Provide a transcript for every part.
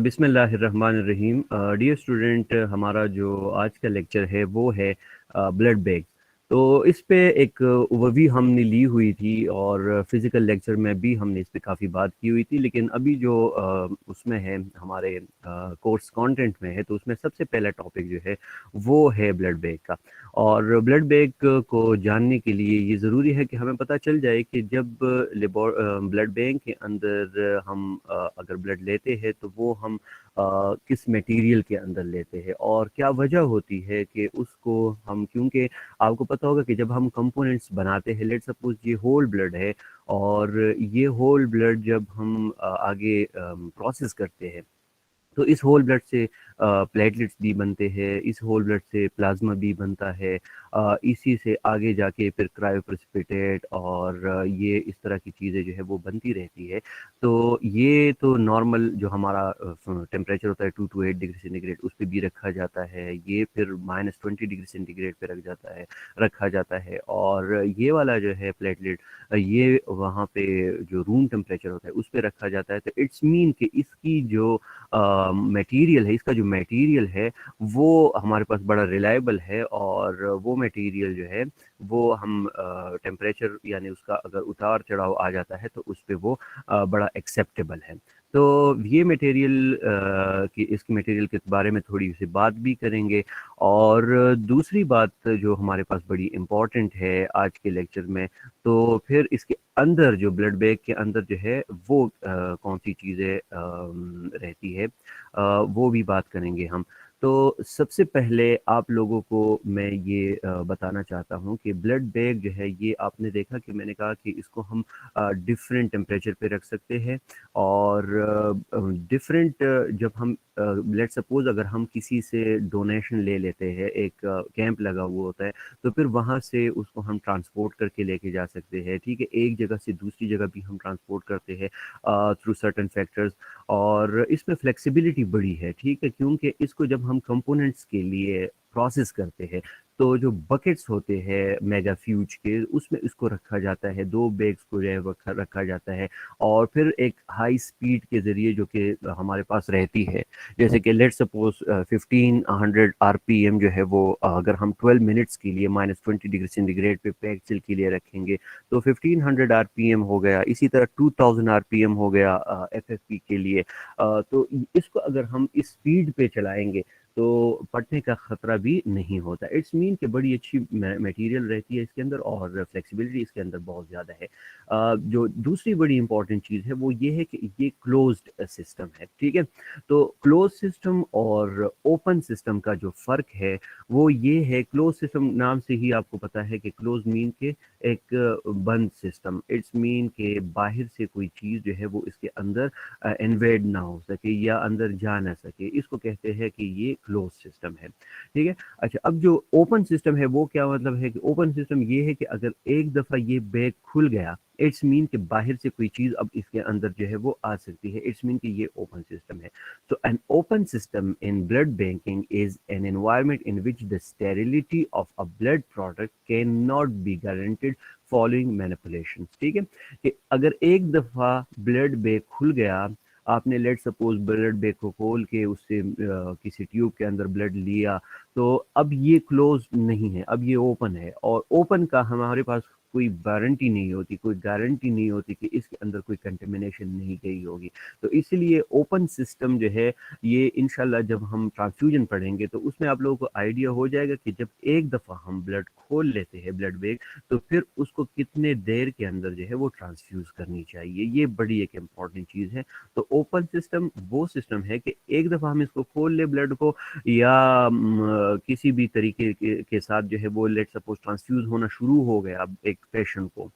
बिस्मिल्लाहिर्रहमानिर्रहीम। Dear student, हमारा जो आज का लेक्चर है वो है ब्लड बैंक। तो इस पे एक ओवरव्यू हमने ली हुई थी और फिज़िकल लेक्चर में भी हमने इस पे काफ़ी बात की हुई थी, लेकिन अभी जो उसमें है हमारे कोर्स कंटेंट में है, तो उसमें सबसे पहला टॉपिक जो है वो है ब्लड बैंक का। और ब्लड बैंक को जानने के लिए ये ज़रूरी है कि हमें पता चल जाए कि जब ब्लड बैंक के अंदर हम अगर ब्लड लेते हैं तो वो हम किस मटेरियल के अंदर लेते हैं और क्या वजह होती है कि उसको हम, क्योंकि आपको पता होगा कि जब हम कंपोनेंट्स बनाते हैं, लेट्स सपोज ये होल ब्लड है और ये होल ब्लड जब हम आगे प्रोसेस करते हैं तो इस होल ब्लड से प्लेटलेट्स भी बनते हैं, इस होल ब्लड से प्लाज्मा भी बनता है, इसी से आगे जाके फिर क्रायोप्रेसिपिटेट और ये इस तरह की चीज़ें जो है वो बनती रहती है। तो ये तो नॉर्मल जो हमारा टेम्परेचर होता है 2 to 8 डिग्री सेंटीग्रेड, उस पर भी रखा जाता है, ये फिर -20 डिग्री सेंटीग्रेड पे रखा जाता है। और ये वाला जो है प्लेटलेट, ये वहाँ पे जो रूम टेम्परेचर होता है उस पर रखा जाता है। तो इट्स मीन कि इसकी जो मटेरियल है, इसका जो मटेरियल है वो हमारे पास बड़ा रिलायबल है और वो मटेरियल जो है वो हम टेम्परेचर यानी उसका अगर उतार चढ़ाव आ जाता है तो उस पे वो बड़ा एक्सेप्टेबल है। तो ये मटेरियल की इसके मटेरियल के बारे में थोड़ी सी बात भी करेंगे। और दूसरी बात जो हमारे पास बड़ी इम्पोर्टेंट है आज के लेक्चर में, तो फिर इसके अंदर जो ब्लड बैंक के अंदर जो है वो कौन सी चीज़ें रहती है, वो भी बात करेंगे हम। तो सबसे पहले आप लोगों को मैं ये बताना चाहता हूँ कि ब्लड बैंक जो है ये आपने देखा कि मैंने कहा कि इसको हम डिफरेंट टेम्परेचर पे रख सकते हैं और डिफरेंट जब हम लेट सपोज अगर हम किसी से डोनेशन ले लेते हैं, एक कैंप लगा हुआ होता है, तो फिर वहाँ से उसको हम ट्रांसपोर्ट करके लेके जा सकते हैं। ठीक है, एक जगह से दूसरी जगह भी हम ट्रांसपोर्ट करते हैं थ्रू सर्टेन फैक्टर्स। और इसमें फ्लेक्सिबिलिटी बड़ी है, ठीक है, क्योंकि इसको जब हम कंपोनेंट्स के लिए प्रोसेस करते हैं तो जो बकेट्स होते हैं मेगा फ्यूज के, उसमें इसको रखा जाता है, 2 बैग्स को जो है वो रखा जाता है। और फिर एक हाई स्पीड के ज़रिए जो कि हमारे पास रहती है, जैसे कि लेट सपोज 1500 RPM जो है वो अगर हम 12 मिनट्स के लिए -20 डिग्री सेंटीग्रेड पे पैक्सिल के लिए रखेंगे तो 1500 RPM हो गया। इसी तरह 2000 RPM हो गया FFP के लिए। तो इसको अगर हम इस स्पीड पे चलाएंगे तो फटने का खतरा भी नहीं होता। इट्स मीन कि बड़ी अच्छी मटेरियल रहती है इसके अंदर और फ्लेक्सिबिलिटी इसके अंदर बहुत ज़्यादा है। जो दूसरी बड़ी इंपॉर्टेंट चीज़ है वो ये है कि ये क्लोज्ड सिस्टम है, ठीक है। तो क्लोज सिस्टम और ओपन सिस्टम का जो फ़र्क है वो ये है, क्लोज सिस्टम नाम से ही आपको पता है कि क्लोज मीन के एक बंद सिस्टम, इट्स मीन के बाहर से कोई चीज़ जो है वो इसके अंदर इन्वेड ना हो सके या अंदर जा ना सके, इसको कहते हैं कि ये क्लोज सिस्टम है, ठीक है। अच्छा, अब जो ओपन सिस्टम है वो क्या मतलब है कि ओपन सिस्टम ये है कि अगर एक दफ़ा ये बैग खुल गया, इट्स मीन कि बाहर से कोई चीज़ अब इसके अंदर जो है वो आ सकती है, इट्स मीन कि ये ओपन सिस्टम है। So an open system in blood banking is an environment in which the sterility of a blood product cannot be guaranteed following manipulations। ठीक है, कि अगर एक दफ़ा ब्लड बैंक खुल गया, आपने लेट सपोज ब्लड बैंक को खोल के उससे किसी ट्यूब के अंदर ब्लड लिया, तो अब ये क्लोज नहीं है, अब ये ओपन है। और ओपन का हमारे पास कोई वारंटी नहीं होती, कोई गारंटी नहीं होती कि इसके अंदर कोई कंटेमिनेशन नहीं गई होगी। तो इसलिए ओपन सिस्टम जो है ये इंशाल्लाह जब हम ट्रांसफ्यूजन पढ़ेंगे तो उसमें आप लोगों को आइडिया हो जाएगा कि जब एक दफ़ा हम ब्लड खोल लेते हैं ब्लड बैंक, तो फिर उसको कितने देर के अंदर जो है वो ट्रांसफ्यूज करनी चाहिए, ये बड़ी एक इम्पॉर्टेंट चीज़ है। तो ओपन सिस्टम वो सिस्टम है कि एक दफ़ा हम इसको खोल ले ब्लड को, या किसी भी तरीके के साथ जो है वो लेट सपोज ट्रांसफ्यूज होना शुरू हो गया एक पेशेंट को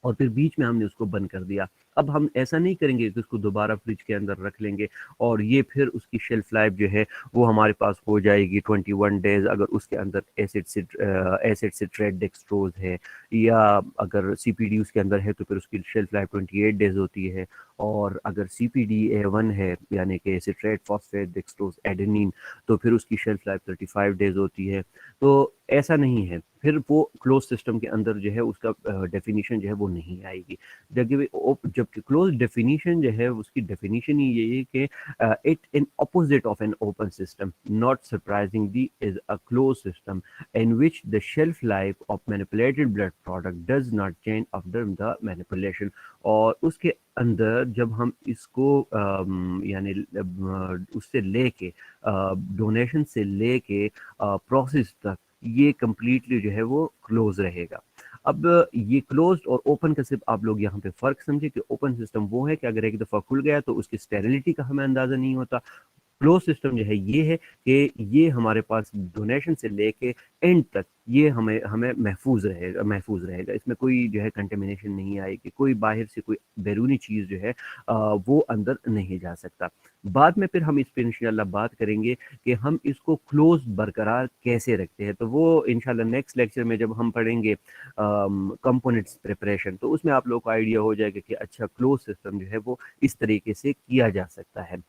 और फिर बीच में हमने उसको बंद कर दिया। अब हम ऐसा नहीं करेंगे कि उसको दोबारा फ्रिज के अंदर रख लेंगे और ये फिर उसकी शेल्फ लाइफ जो है वो हमारे पास हो जाएगी 21 डेज, अगर उसके अंदर एसिड सिट्रेट डेक्सट्रोज है, या अगर CPD उसके अंदर है तो फिर उसकी शेल्फ लाइफ 28 डेज होती है। और अगर CPDA1 है यानी कि सिट्रेट फॉस्फेट डेक्सट्रोज एडेनिन, तो फिर उसकी शेल्फ लाइफ 35 डेज होती है। तो ऐसा नहीं है, फिर वो क्लोज सिस्टम के अंदर जो है उसका डेफिनेशन जो है वो नहीं आएगी। जब जबकि क्लोज डेफिनेशन जो है उसकी डेफिनेशन ही यही है कि it in opposite of an open system, not surprisingly is a close system in which the shelf life of manipulated blood product does not change after the manipulation। और उसके अंदर जब हम इसको यानी उससे लेके डोनेशन से लेके प्रोसेस तक ये कंप्लीटली जो है वो क्लोज रहेगा। अब ये क्लोज्ड और ओपन का सिर्फ आप लोग यहाँ पे फर्क समझे कि ओपन सिस्टम वो है कि अगर एक दफा खुल गया तो उसकी स्टेरिलिटी का हमें अंदाजा नहीं होता। क्लोज सिस्टम जो है ये है कि ये हमारे पास डोनेशन से लेके एंड तक ये हमें हमें महफूज रहेगा, इसमें कोई जो है कंटेमिनेशन नहीं आएगी, कोई बाहर से कोई बैरूनी चीज़ जो है वो अंदर नहीं जा सकता। बाद में फिर हम इस पर इंशाल्लाह बात करेंगे कि हम इसको क्लोज बरकरार कैसे रखते हैं, तो वो इंशाल्लाह नेक्स्ट लेक्चर में जब हम पढ़ेंगे कंपोनेंट्स प्रिपरेशन, तो उसमें आप लोगों को आइडिया हो जाएगा कि अच्छा क्लोज सिस्टम जो है वो इस तरीके से किया जा सकता है।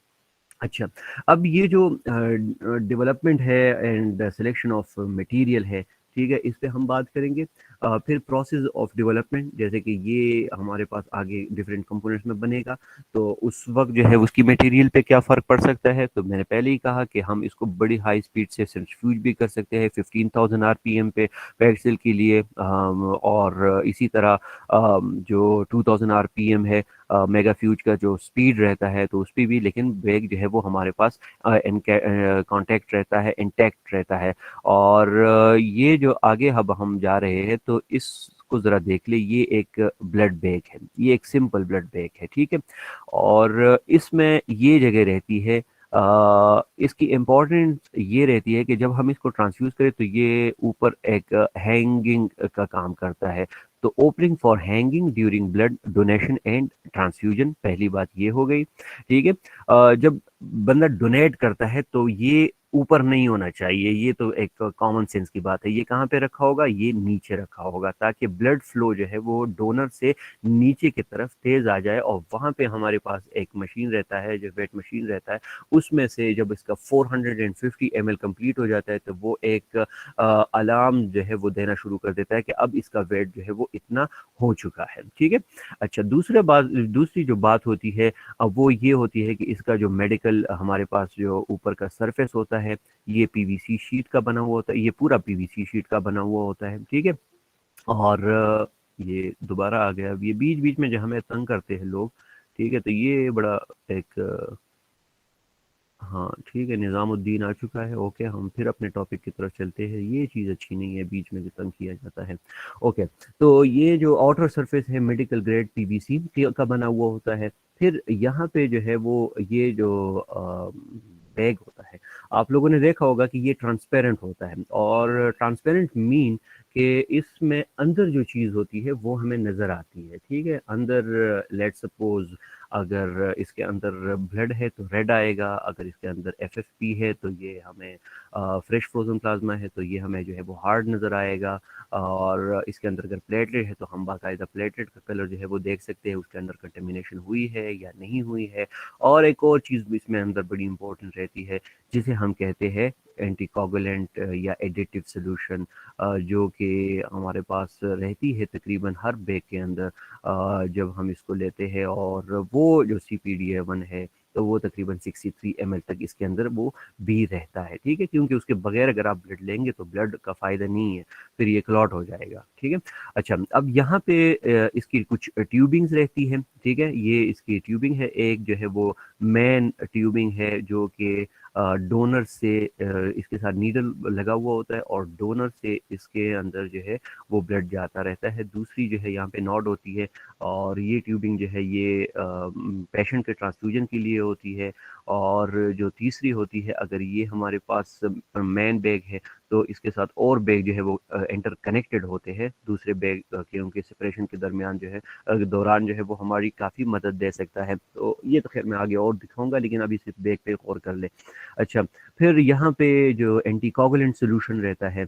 अच्छा, अब ये जो डेवलपमेंट है एंड सिलेक्शन ऑफ मटेरियल है, ठीक है, इस पे हम बात करेंगे। फिर प्रोसेस ऑफ डेवलपमेंट, जैसे कि ये हमारे पास आगे डिफरेंट कंपोनेंट्स में बनेगा, तो उस वक्त जो है उसकी मटेरियल पे क्या फ़र्क पड़ सकता है। तो मैंने पहले ही कहा कि हम इसको बड़ी हाई स्पीड से सेंट्रीफ्यूज भी कर सकते हैं 15,000 आरपीएम पे पैक्सिल के लिए, और इसी तरह जो 2000 आरपीएम है मेगा फ्यूज का जो स्पीड रहता है तो उस पर भी, लेकिन ब्रेक जो है वो हमारे पास कांटेक्ट रहता है, इंटैक्ट रहता है। और ये जो आगे अब हम जा रहे हैं तो इसको ज़रा देख ले, ये एक ब्लड बैग है, ये एक सिंपल ब्लड बैग है, ठीक है। और इसमें ये जगह रहती है, इसकी इम्पोर्टेंस ये रहती है कि जब हम इसको ट्रांसफ्यूज करें तो ये ऊपर एक हैंगिंग का काम करता है। तो opening for hanging during blood donation and transfusion, पहली बात ये हो गई, ठीक है। जब बंदा डोनेट करता है तो ये ऊपर नहीं होना चाहिए, ये तो एक कॉमन सेंस की बात है। ये कहाँ पे रखा होगा, ये नीचे रखा होगा, ताकि ब्लड फ्लो जो है वो डोनर से नीचे की तरफ तेज आ जाए। और वहाँ पे हमारे पास एक मशीन रहता है, जो वेट मशीन रहता है, उसमें से जब इसका 450 ml कंप्लीट हो जाता है तो वो एक अलार्म जो है वो देना शुरू कर देता है कि अब इसका वेट जो है वो इतना हो चुका है, ठीक है। अच्छा, दूसरी जो बात होती है अब वो ये होती है कि इसका जो मेडिकल हमारे पास जो ऊपर का सरफेस होता है, ये पीवीसी शीट का बना हुआ होता है, ये पूरा पीवीसी शीट का बना हुआ होता है, ठीक है। और ये दोबारा आ गया, अब ये बीच बीच में जो हमें तंग करते हैं लोग, ठीक है। तो ये बड़ा एक हाँ ठीक है, निज़ामुद्दीन आ चुका है, ओके। हम फिर अपने टॉपिक की तरफ चलते हैं, ये चीज़ अच्छी नहीं है बीच में जो तंग किया जाता है, ओके। तो ये जो आउटर सरफेस है मेडिकल ग्रेड पीवीसी का बना हुआ होता है। फिर यहाँ पे जो है वो ये जो बैग होता है, आप लोगों ने देखा होगा कि ये ट्रांसपेरेंट होता है। और ट्रांसपेरेंट मीन कि इसमें अंदर जो चीज़ होती है वो हमें नज़र आती है, ठीक है। अंदर लेट सपोज अगर इसके अंदर ब्लड है तो रेड आएगा, अगर इसके अंदर एफएफपी है तो ये हमें फ्रेश फ्रोजन प्लाज्मा है तो ये हमें जो है वो हार्ड नज़र आएगा। और इसके अंदर अगर प्लेटलेट है तो हम बाकायदा प्लेटलेट का कलर जो है वो देख सकते हैं, उसके अंदर कंटेमिनेशन हुई है या नहीं हुई है। और एक और चीज़ भी इसमें अंदर बड़ी इंपॉर्टेंट रहती है, जिसे हम कहते हैं एंटीकोगुलेंट या एडिटिव सोल्यूशन, जो कि हमारे पास रहती है तकरीबन हर बैग के अंदर जब हम इसको लेते हैं। और वो जो CPDA1 है तो वो तकरीबन 63 ml तक इसके अंदर वो भी रहता है, ठीक है। क्योंकि उसके बगैर अगर आप ब्लड लेंगे तो ब्लड का फ़ायदा नहीं है, फिर ये क्लॉट हो जाएगा, ठीक है। अच्छा, अब यहाँ पे इसकी कुछ ट्यूबिंग्स रहती है, ठीक है। ये इसकी ट्यूबिंग है, एक जो है वो मेन ट्यूबिंग है जो कि डोनर से इसके साथ नीडल लगा हुआ होता है और डोनर से इसके अंदर जो है वो ब्लड जाता रहता है। दूसरी जो है यहाँ पे नॉड होती है, और ये ट्यूबिंग जो है ये पेशेंट के ट्रांसफ्यूजन के लिए होती है। और जो तीसरी होती है, अगर ये हमारे पास मेन बैग है तो इसके साथ और बैग जो है वो इंटर कनेक्टेड होते हैं दूसरे बैग के, उनके सेपरेशन के दरमियान जो है दौरान जो है वो हमारी काफ़ी मदद दे सकता है। तो ये तो खैर मैं आगे और दिखाऊंगा, लेकिन अभी सिर्फ बैग पे गौर कर ले। अच्छा, फिर यहाँ पे जो एंटीकोगुलेंट सोल्यूशन रहता है,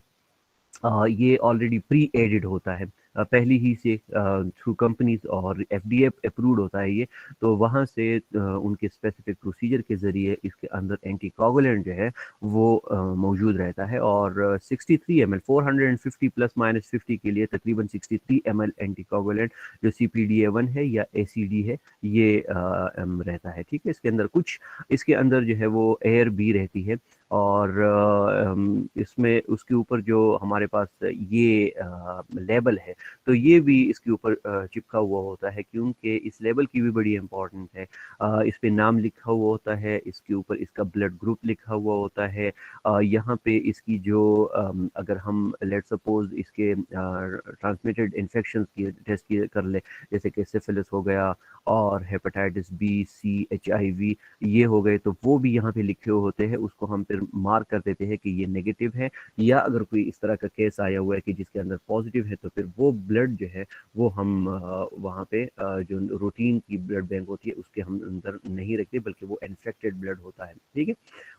ये ऑलरेडी प्री एडेड होता है। पहले ही से थ्रू कंपनीज और एफडीए अप्रूव्ड होता है ये। तो वहाँ से उनके स्पेसिफिक प्रोसीजर के ज़रिए इसके अंदर एंटीकोगुलेंट जो है वो मौजूद रहता है। और 63 ml 450 प्लस माइनस 50 के लिए तकरीबन 63 ml एंटीकोगुलेंट जो CPDA1 है या ACD है ये रहता है। ठीक है, इसके अंदर कुछ इसके अंदर जो है वो एयर भी रहती है। और इसमें उसके ऊपर जो हमारे पास ये लेबल है तो ये भी इसके ऊपर चिपका हुआ होता है, क्योंकि इस लेबल की भी बड़ी इंपॉर्टेंट है। इस पे नाम लिखा हुआ होता है, इसके ऊपर इसका ब्लड ग्रुप लिखा हुआ होता है। यहाँ पे इसकी जो अगर हम लेट सपोज इसके ट्रांसमिटेड इन्फेक्शन की टेस्ट की कर ले, जैसे कि सिफिलिस हो गया और हेपेटाइटिस B, C, HIV ये हो गए, तो वो भी यहाँ पे लिखे हुए होते हैं। उसको हम फिर मार्क कर देते हैं कि ये नेगेटिव है। या अगर कोई इस तरह का केस आया हुआ है कि जिसके अंदर पॉजिटिव है, तो फिर वो ब्लड जो है वो हम वहाँ पे जो रूटीन की ब्लड बैंक होती है उसके हम अंदर नहीं रखते, बल्कि वो इन्फेक्टेड ब्लड होता है। ठीक है,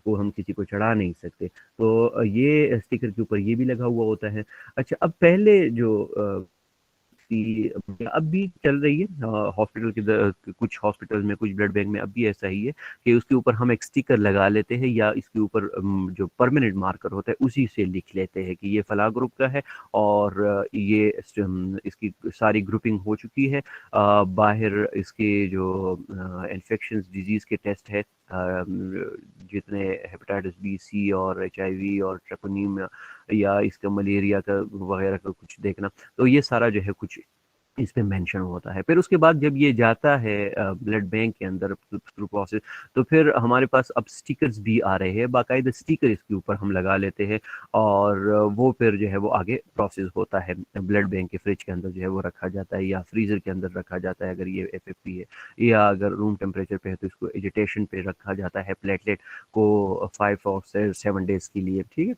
वो हम किसी को चढ़ा नहीं सकते। तो ये स्टिकर के ऊपर ये भी लगा हुआ होता है। अच्छा, अब पहले जो अब भी चल रही है हॉस्पिटल के कुछ हॉस्पिटल में, कुछ ब्लड बैंक में अब भी ऐसा ही है कि उसके ऊपर हम एक स्टिकर लगा लेते हैं, या इसके ऊपर जो परमानेंट मार्कर होता है उसी से लिख लेते हैं कि ये फला ग्रुप का है। और ये इसकी सारी ग्रुपिंग हो चुकी है। बाहर इसके जो इन्फेक्शन डिजीज के टेस्ट है, जितने हेपेटाइटिस B, C और HIV और ट्रेपोनीमिया या इसका मलेरिया का वगैरह का कुछ देखना, तो ये सारा जो है कुछ इस पे मेंशन होता है। फिर उसके बाद जब ये जाता है ब्लड बैंक के अंदर थ्रू प्रोसेस, तो फिर हमारे पास अब स्टिकर्स भी आ रहे हैं, बाकायदा स्टिकर इसके ऊपर हम लगा लेते हैं। और वो फिर जो है वो आगे प्रोसेस होता है, ब्लड बैंक के फ्रिज के अंदर जो है वो रखा जाता है, या फ्रीजर के अंदर रखा जाता है अगर ये FFP है, या अगर रूम टेम्परेचर पे है तो इसको एजिटेशन पे रखा जाता है प्लेटलेट को 5 और 7 डेज के लिए। ठीक है।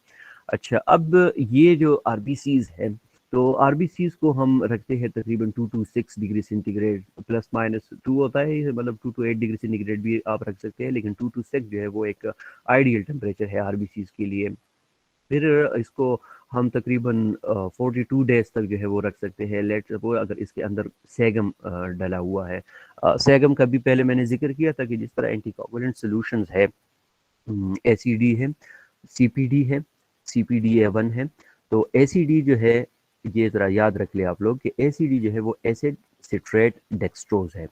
अच्छा, अब ये जो आरबीसीज है, तो आरबीसीज को हम रखते हैं तकरीबन 2 to 6 degree centigrade, plus minus 2 होता है ये, मतलब 2 to 8 डिग्री सेंटीग्रेड भी आप रख सकते हैं, लेकिन 2 to 6 जो है वो एक आइडियल टेम्परेचर है आरबीसीज के लिए। फिर इसको हम तकरीबन 42 डेज तक जो है वो रख सकते हैं। लेट सपोज अगर इसके अंदर सेगम डला हुआ है, सेगम का भी पहले मैंने जिक्र किया था कि जिस तरह एंटीकोगुलेंट सॉल्यूशंस है, एसीडी है, सीपीडी है, CPDA1 है। तो एसीडी जो है, ये ज़रा याद रख ले आप लोग कि एसीडी जो है वो एसिड सिट्रेट डेक्सट्रोज है।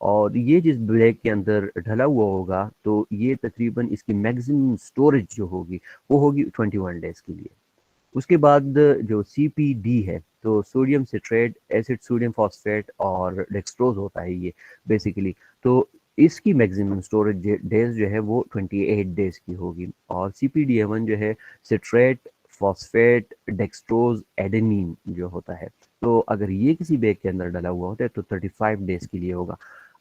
और ये जिस ब्लैक के अंदर ढला हुआ होगा, तो ये तकरीबन इसकी मैक्सिमम स्टोरेज जो होगी वो होगी 21 डेज के लिए। उसके बाद जो CPD है, तो sodium citrate acid sodium phosphate और डेक्सट्रोज होता है ये बेसिकली। तो इसकी मैक्सिमम स्टोरेज डेज जो है वो 28 डेज की होगी। और CPDA1 जो है सिट्रेट फॉस्फेट डेक्सट्रोज एडेनिन जो होता है, तो अगर ये किसी बैग के अंदर डाला हुआ होता है तो 35 डेज के लिए होगा।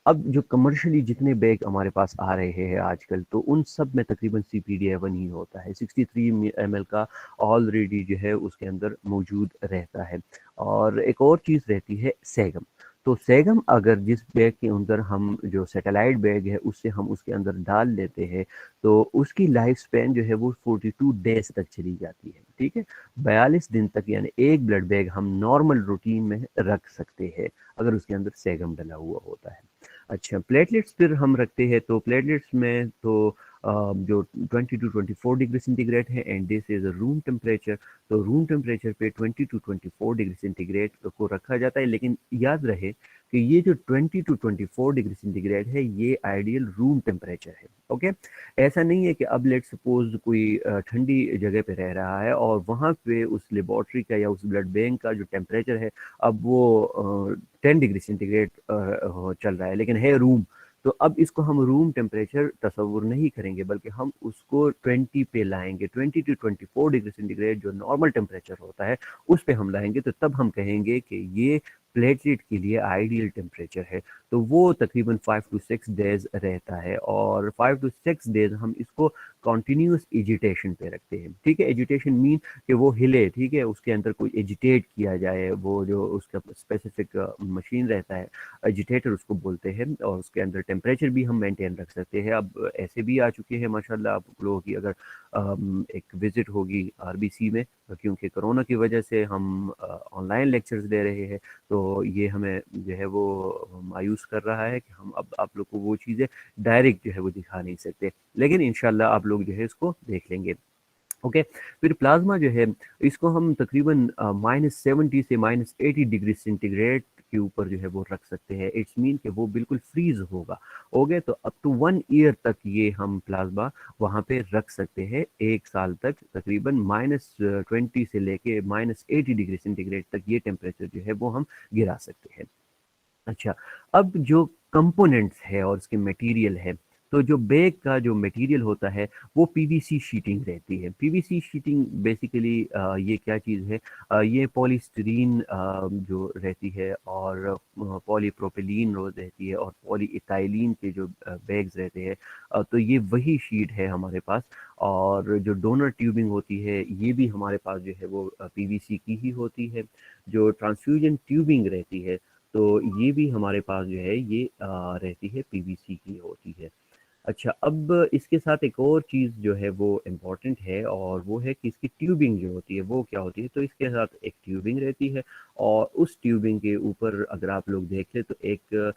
अब जो कमर्शियली जितने बैग हमारे पास आ रहे हैं आजकल, तो उन सब में तकरीबन CPDA1 ही होता है। 63 ml का ऑलरेडी जो है उसके अंदर मौजूद रहता है। और एक और चीज़ रहती है सेगम। तो सेगम अगर जिस बैग के अंदर हम जो सैटेलाइट बैग है उससे हम उसके अंदर डाल लेते हैं, तो उसकी लाइफ स्पैन जो है वो 42 डेज तक चली जाती है। ठीक है, 42 दिन तक, यानी एक ब्लड बैग हम नॉर्मल रूटीन में रख सकते हैं अगर उसके अंदर सेगम डला हुआ होता है। अच्छा, प्लेटलेट्स फिर हम रखते हैं, तो प्लेटलेट्स में तो जो 20 to 24 डिग्री सेंटीग्रेड है, and this is a room temperature. तो रूम टेम्परेचर पे 20 to 24 डिग्री सेंटीग्रेड को रखा जाता है। लेकिन याद रहे कि ये जो 20 to 24 डिग्री सेंटीग्रेड है ये आइडियल रूम टेम्परेचर है। ओके, ऐसा नहीं है कि अब लेट सपोज कोई ठंडी जगह पे रह रहा है और वहाँ पे उस लेबोरेटरी का या उस ब्लड बैंक का जो टेम्परेचर है अब वो 10 डिग्री सेंटीग्रेड चल रहा है, लेकिन है रूम। तो अब इसको हम रूम टेम्परेचर तस्वुर नहीं करेंगे, बल्कि हम उसको 20 पे लाएंगे। 20 to 24 डिग्री सेंटीग्रेड जो नॉर्मल टेम्परेचर होता है उस पे हम लाएंगे, तो तब हम कहेंगे कि ये प्लेटलेट के लिए आइडियल टेम्परेचर है। तो वो तकरीबन 5 to 6 डेज रहता है, और 5 to 6 डेज हम इसको कॉन्टिन्यूस एजिटेशन पे रखते हैं। ठीक है, एजिटेशन मीन कि वो हिले, ठीक है, उसके अंदर कोई एजिटेट किया जाए, वो जो उसका स्पेसिफिक मशीन रहता है, एजिटेटर उसको बोलते हैं, और उसके अंदर टेम्परेचर भी हम मेंटेन रख सकते हैं। अब ऐसे भी आ चुके हैं माशाल्लाह, आप लोगों की अगर एक विजिट होगी आरबीसी में, क्योंकि कोरोना की वजह से हम ऑनलाइन लेक्चर्स दे रहे हैं, तो ये हमें जो है वो मायूस कर रहा है कि हम अब आप लोग को वो चीज़ें डायरेक्ट जो है वो दिखा नहीं सकते, लेकिन इंशाल्लाह आप लोग जो है इसको देख लेंगे। ओके, फिर प्लाज्मा जो है, इसको हम तकरीबन -70 से -80 डिग्री सेंटीग्रेड के ऊपर जो है वो रख सकते हैं। इट्स मीन कि वो बिल्कुल फ्रीज होगा। हो गए, तो अप टू 1 ईयर तक ये हम प्लाज्मा वहाँ पे रख सकते हैं, 1 साल तक तकरीबन -20 से लेके -80 डिग्री सेंटीग्रेड तक ये टेम्परेचर जो है वो हम गिरा सकते हैं। अच्छा, अब जो कंपोनेंट्स है और उसके मटेरियल है, तो जो बैग का जो मटेरियल होता है वो पीवीसी शीटिंग रहती है। पीवीसी शीटिंग बेसिकली ये क्या चीज़ है, ये पॉलीस्टीरीन जो रहती है, और पॉलीप्रोपिलीन रोज रहती है, और पॉलीइथाइलीन के जो बैग्स रहते हैं, तो ये वही शीट है हमारे पास। और जो डोनर ट्यूबिंग होती है ये भी हमारे पास जो है वो पीवीसी की ही होती है। जो ट्रांसफ्यूजन ट्यूबिंग रहती है, तो ये भी हमारे पास जो है ये रहती है, पीवीसी की होती है। अच्छा, अब इसके साथ एक और चीज़ जो है वो इम्पॉर्टेंट है, और वो है कि इसकी ट्यूबिंग जो होती है वो क्या होती है। तो इसके साथ एक ट्यूबिंग रहती है, और उस ट्यूबिंग के ऊपर अगर आप लोग देख ले तो एक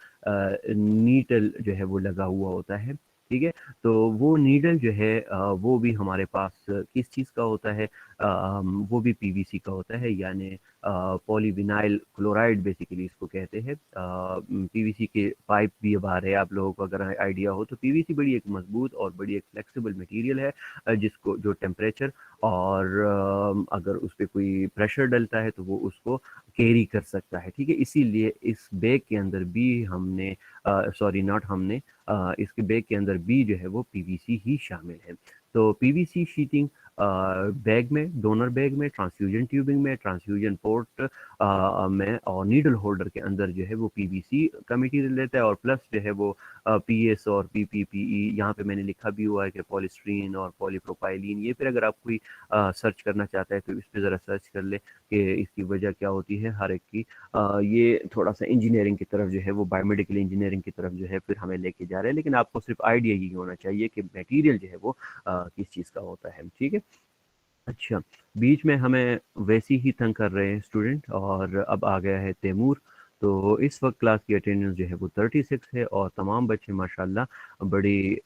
नीडल जो है वो लगा हुआ होता है। ठीक है, तो वो नीडल जो है वो भी हमारे पास किस चीज़ का होता है, वो भी पीवीसी का होता है, यानी पॉलीविनाइल क्लोराइड बेसिकली इसको कहते हैं। पीवीसी के पाइप भी अब आ रहे हैं, आप लोगों को अगर आइडिया हो तो। पीवीसी बड़ी एक मजबूत और बड़ी एक फ्लेक्सिबल मटेरियल है, जिसको जो टेम्परेचर और अगर उस पर कोई प्रेशर डलता है तो वो उसको कैरी कर सकता है। ठीक है, इसीलिए इस बैग के अंदर भी हमने, सॉरी नॉट हमने, इसके बैग के अंदर भी जो है वो पीवीसी ही शामिल है। तो पीवीसी शीटिंग बैग में, डोनर बैग में, ट्रांसफ्यूजन ट्यूबिंग में, ट्रांसफ्यूजन पोर्ट में, और नीडल होल्डर के अंदर जो है वो पीवीसी का मटेरियल रहता है, और प्लस जो है वो पीएस और पीपीपीई, यहाँ पे मैंने लिखा भी हुआ है कि पॉलीस्टीरीन और पॉलीप्रोपाइलीन। ये फिर अगर आप कोई सर्च करना चाहता है तो इस पे ज़रा सर्च कर ले कि इसकी वजह क्या होती है हर एक की। ये थोड़ा सा इंजीनियरिंग की तरफ जो है वो, बायोमेडिकल इंजीनियरिंग की तरफ जो है फिर हमें लेके जा रहे हैं, लेकिन आपको सिर्फ आइडिया ही होना चाहिए कि मटेरियल जो है वो किस चीज़ का होता है। ठीक है, अच्छा, बीच में हमें वैसे ही तंग कर रहे हैं स्टूडेंट, और अब आ गया है तैमूर। तो इस वक्त क्लास की अटेंडेंस जो है वो 36 है, और तमाम बच्चे माशाल्लाह बड़ी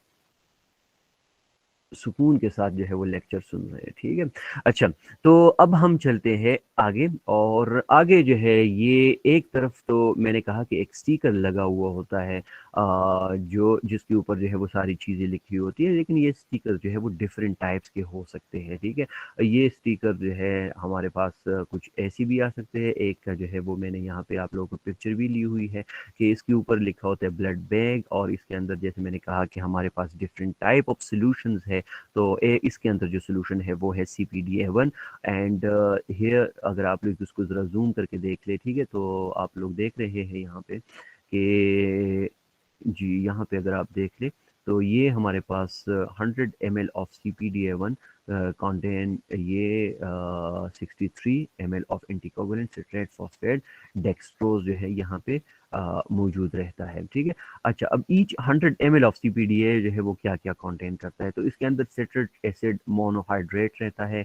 सुकून के साथ जो है वो लेक्चर सुन रहे हैं। ठीक है, अच्छा, तो अब हम चलते हैं आगे, और आगे जो है ये एक तरफ तो मैंने कहा कि एक स्टिकर लगा हुआ होता है, जो जिसके ऊपर जो है वो सारी चीज़ें लिखी होती है, लेकिन ये स्टिकर जो है वो डिफरेंट टाइप्स के हो सकते हैं। ठीक है, ये स्टिकर जो है हमारे पास कुछ ऐसी भी आ सकते हैं। एक का जो है वो मैंने यहाँ पे आप लोगों को पिक्चर भी ली हुई है, कि इसके ऊपर लिखा होता है ब्लड बैग, और इसके अंदर जैसे मैंने कहा कि हमारे पास डिफरेंट टाइप ऑफ सॉल्यूशंस है। तो इसके अंदर जो सोल्यूशन है वो है CPDA1। एंड हियर अगर आप लोग इसको ज़रा जूम करके देख ले, ठीक है, तो आप लोग देख रहे हैं यहाँ पे कि जी, यहाँ पे अगर आप देख ले तो ये हमारे पास 100 ml ऑफ CPDA1 कंटेन ये 63 ml of anticoagulant citrate phosphate dextrose जो है यहाँ पे मौजूद रहता है। ठीक है, अच्छा, अब ईच 100 ml ऑफ CPDA जो है वो क्या क्या कंटेन करता है, तो इसके अंदर सिट्रिक एसिड मोनोहाइड्रेट रहता है,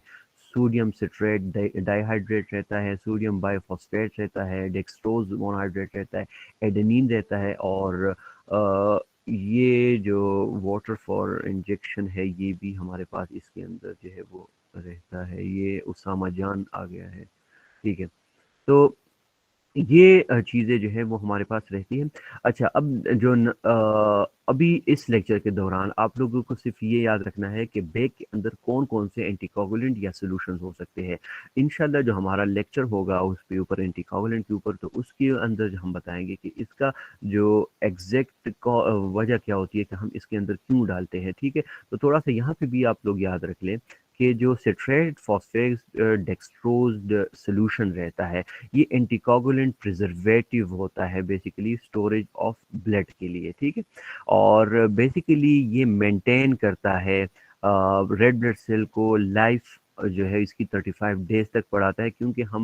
सोडियम सिट्रेट डाइहाइड्रेट रहता है, सोडियम बाइफॉस्फेट रहता है, डेक्सट्रोज मोनोहाइड्रेट रहता है, एडेनिन रहता है, और ये जो वाटर फॉर इंजेक्शन है ये भी हमारे पास इसके अंदर जो है वो रहता है। ये उसामा जान आ गया है। ठीक है, तो ये चीज़ें जो है वो हमारे पास रहती हैं। अच्छा, अब जो अभी इस लेक्चर के दौरान आप लोगों को सिर्फ ये याद रखना है कि बैग के अंदर कौन कौन से एंटीकोगुलेंट या सॉल्यूशंस हो सकते हैं। इंशाल्लाह जो हमारा लेक्चर होगा उस पे ऊपर एंटीकोगुलेंट के ऊपर, तो उसके अंदर हम बताएंगे कि इसका जो एग्जैक्ट वजह क्या होती है कि हम इसके अंदर क्यों डालते हैं। ठीक है, तो थोड़ा सा यहाँ पे भी आप लोग याद रख लें कि जो सिट्रेट फॉस्फेट डेक्सट्रोज्ड सॉल्यूशन रहता है, ये एंटीकोगुलेंट प्रिजर्वेटिव होता है बेसिकली स्टोरेज ऑफ ब्लड के लिए। ठीक है, और बेसिकली ये मेंटेन करता है रेड ब्लड सेल को लाइफ जो है इसकी 35 डेज तक बढ़ाता है, क्योंकि हम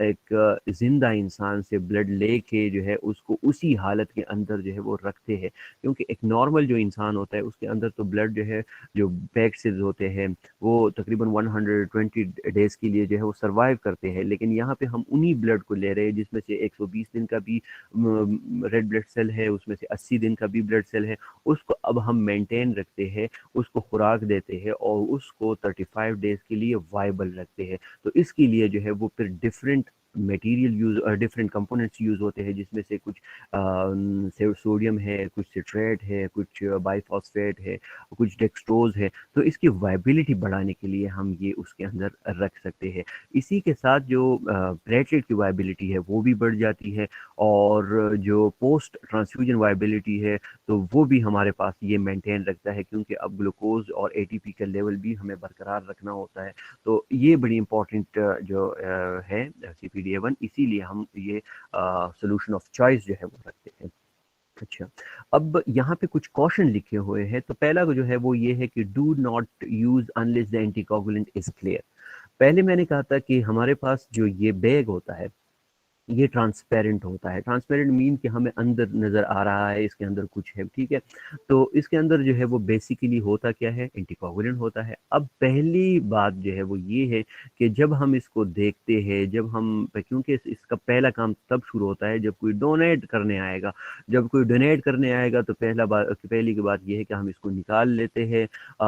एक जिंदा इंसान से ब्लड लेके जो है उसको उसी हालत के अंदर जो है वो रखते हैं। क्योंकि एक नॉर्मल जो इंसान होता है उसके अंदर तो ब्लड जो है, जो बैग सेल्स होते हैं वो तकरीबन 120 डेज के लिए जो है वो सरवाइव करते हैं, लेकिन यहाँ पे हम उन्हीं ब्लड को ले रहे हैं जिसमें से 120 दिन का भी रेड ब्लड सेल है, उसमें से 80 दिन का भी ब्लड सेल है। उसको अब हम मेंटेन रखते हैं, उसको खुराक देते हैं और उसको 35 डेज के लिए वाइबल रखते हैं। तो इसके लिए जो है वो फिर different material use different components use होते हैं, जिसमें से कुछ सोडियम है, कुछ सिट्रेट है, कुछ बाइफॉस्फेट है, कुछ डेक्सट्रोज है। तो इसकी वाइबिलिटी बढ़ाने के लिए हम ये उसके अंदर रख सकते हैं। इसी के साथ जो प्लेटलेट की वाइबिलिटी है वो भी बढ़ जाती है, और जो पोस्ट ट्रांसफ्यूजन वाइबिलिटी है तो वो भी हमारे पास ये मेंटेन रखता है, क्योंकि अब ग्लूकोज और एटीपी का लेवल भी हमें बरकरार रखना होता है। तो ये बड़ी इंपॉर्टेंट जो है CPDA1, इसीलिए हम ये सोल्यूशन ऑफ चॉइस जो है वो रखते हैं। अच्छा, अब यहाँ पे कुछ कॉशन लिखे हुए हैं। तो पहला जो है वो ये है कि do not use unless the anticoagulant is clear. पहले मैंने कहा था कि हमारे पास जो ये बैग होता है ये ट्रांसपेरेंट होता है। ट्रांसपेरेंट मीन कि हमें अंदर नजर आ रहा है इसके अंदर कुछ है, ठीक है। तो इसके अंदर जो है वो बेसिकली होता क्या है, एंटीकोगुलेंट होता है। अब पहली बात जो है वो ये है कि जब हम इसको देखते हैं, जब हम, क्योंकि इसका पहला काम तब शुरू होता है जब कोई डोनेट करने आएगा। जब कोई डोनेट करने आएगा तो पहली की बात ये है कि हम इसको निकाल लेते हैं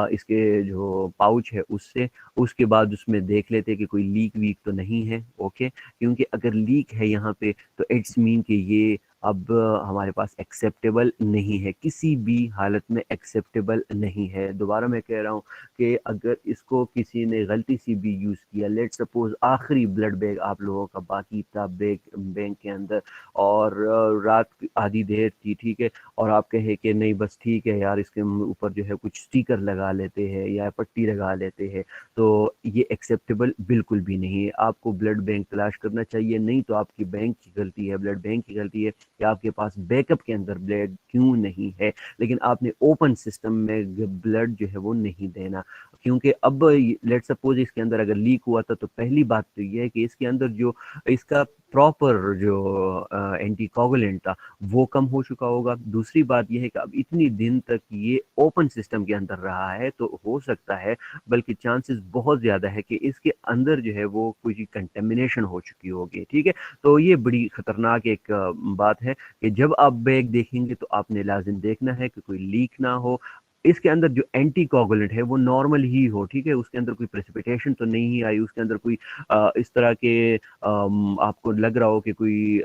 इसके जो पाउच है उससे। उसके बाद उसमें देख लेते हैं कि कोई लीक वीक तो नहीं है, ओके। क्योंकि अगर लीक है यहाँ पे तो इट्स मीन कि ये अब हमारे पास एक्सेप्टेबल नहीं है, किसी भी हालत में एक्सेप्टेबल नहीं है। दोबारा मैं कह रहा हूँ कि अगर इसको किसी ने गलती से भी यूज़ किया, लेट सपोज आखिरी ब्लड बैग आप लोगों का बाकी था बैंक के अंदर, और रात की आधी देर थी, ठीक है, और आप कहे कि नहीं बस ठीक है यार, इसके ऊपर जो है कुछ स्टिकर लगा लेते हैं या पट्टी लगा लेते हैं, तो ये एक्सेप्टेबल बिल्कुल भी नहीं है। आपको ब्लड बैंक तलाश करना चाहिए, नहीं तो आपकी बैंक की गलती है, ब्लड बैंक की गलती है कि आपके पास बैकअप के अंदर ब्लड क्यों नहीं है, लेकिन आपने ओपन सिस्टम में ब्लड जो है वो नहीं देना। क्योंकि अब लेट सपोज इसके अंदर अगर लीक हुआ था तो पहली बात तो ये है कि इसके अंदर जो इसका प्रॉपर जो एंटीकोगुलेंट था वो कम हो चुका होगा। दूसरी बात यह है कि अब इतनी दिन तक ये ओपन सिस्टम के अंदर रहा है, तो हो सकता है, बल्कि चांसेस बहुत ज़्यादा है कि इसके अंदर जो है वो कुछ कंटेमिनेशन हो चुकी होगी, ठीक है। तो ये बड़ी खतरनाक एक बात है कि जब आप बैग देखेंगे तो आपने लाजिम देखना है कि कोई लीक ना हो। इसके अंदर जो एंटी कोगुलेंट है वो नॉर्मल ही हो, ठीक है, उसके अंदर कोई प्रेसिपिटेशन तो नहीं आई, उसके अंदर कोई इस तरह के आपको लग रहा हो कि कोई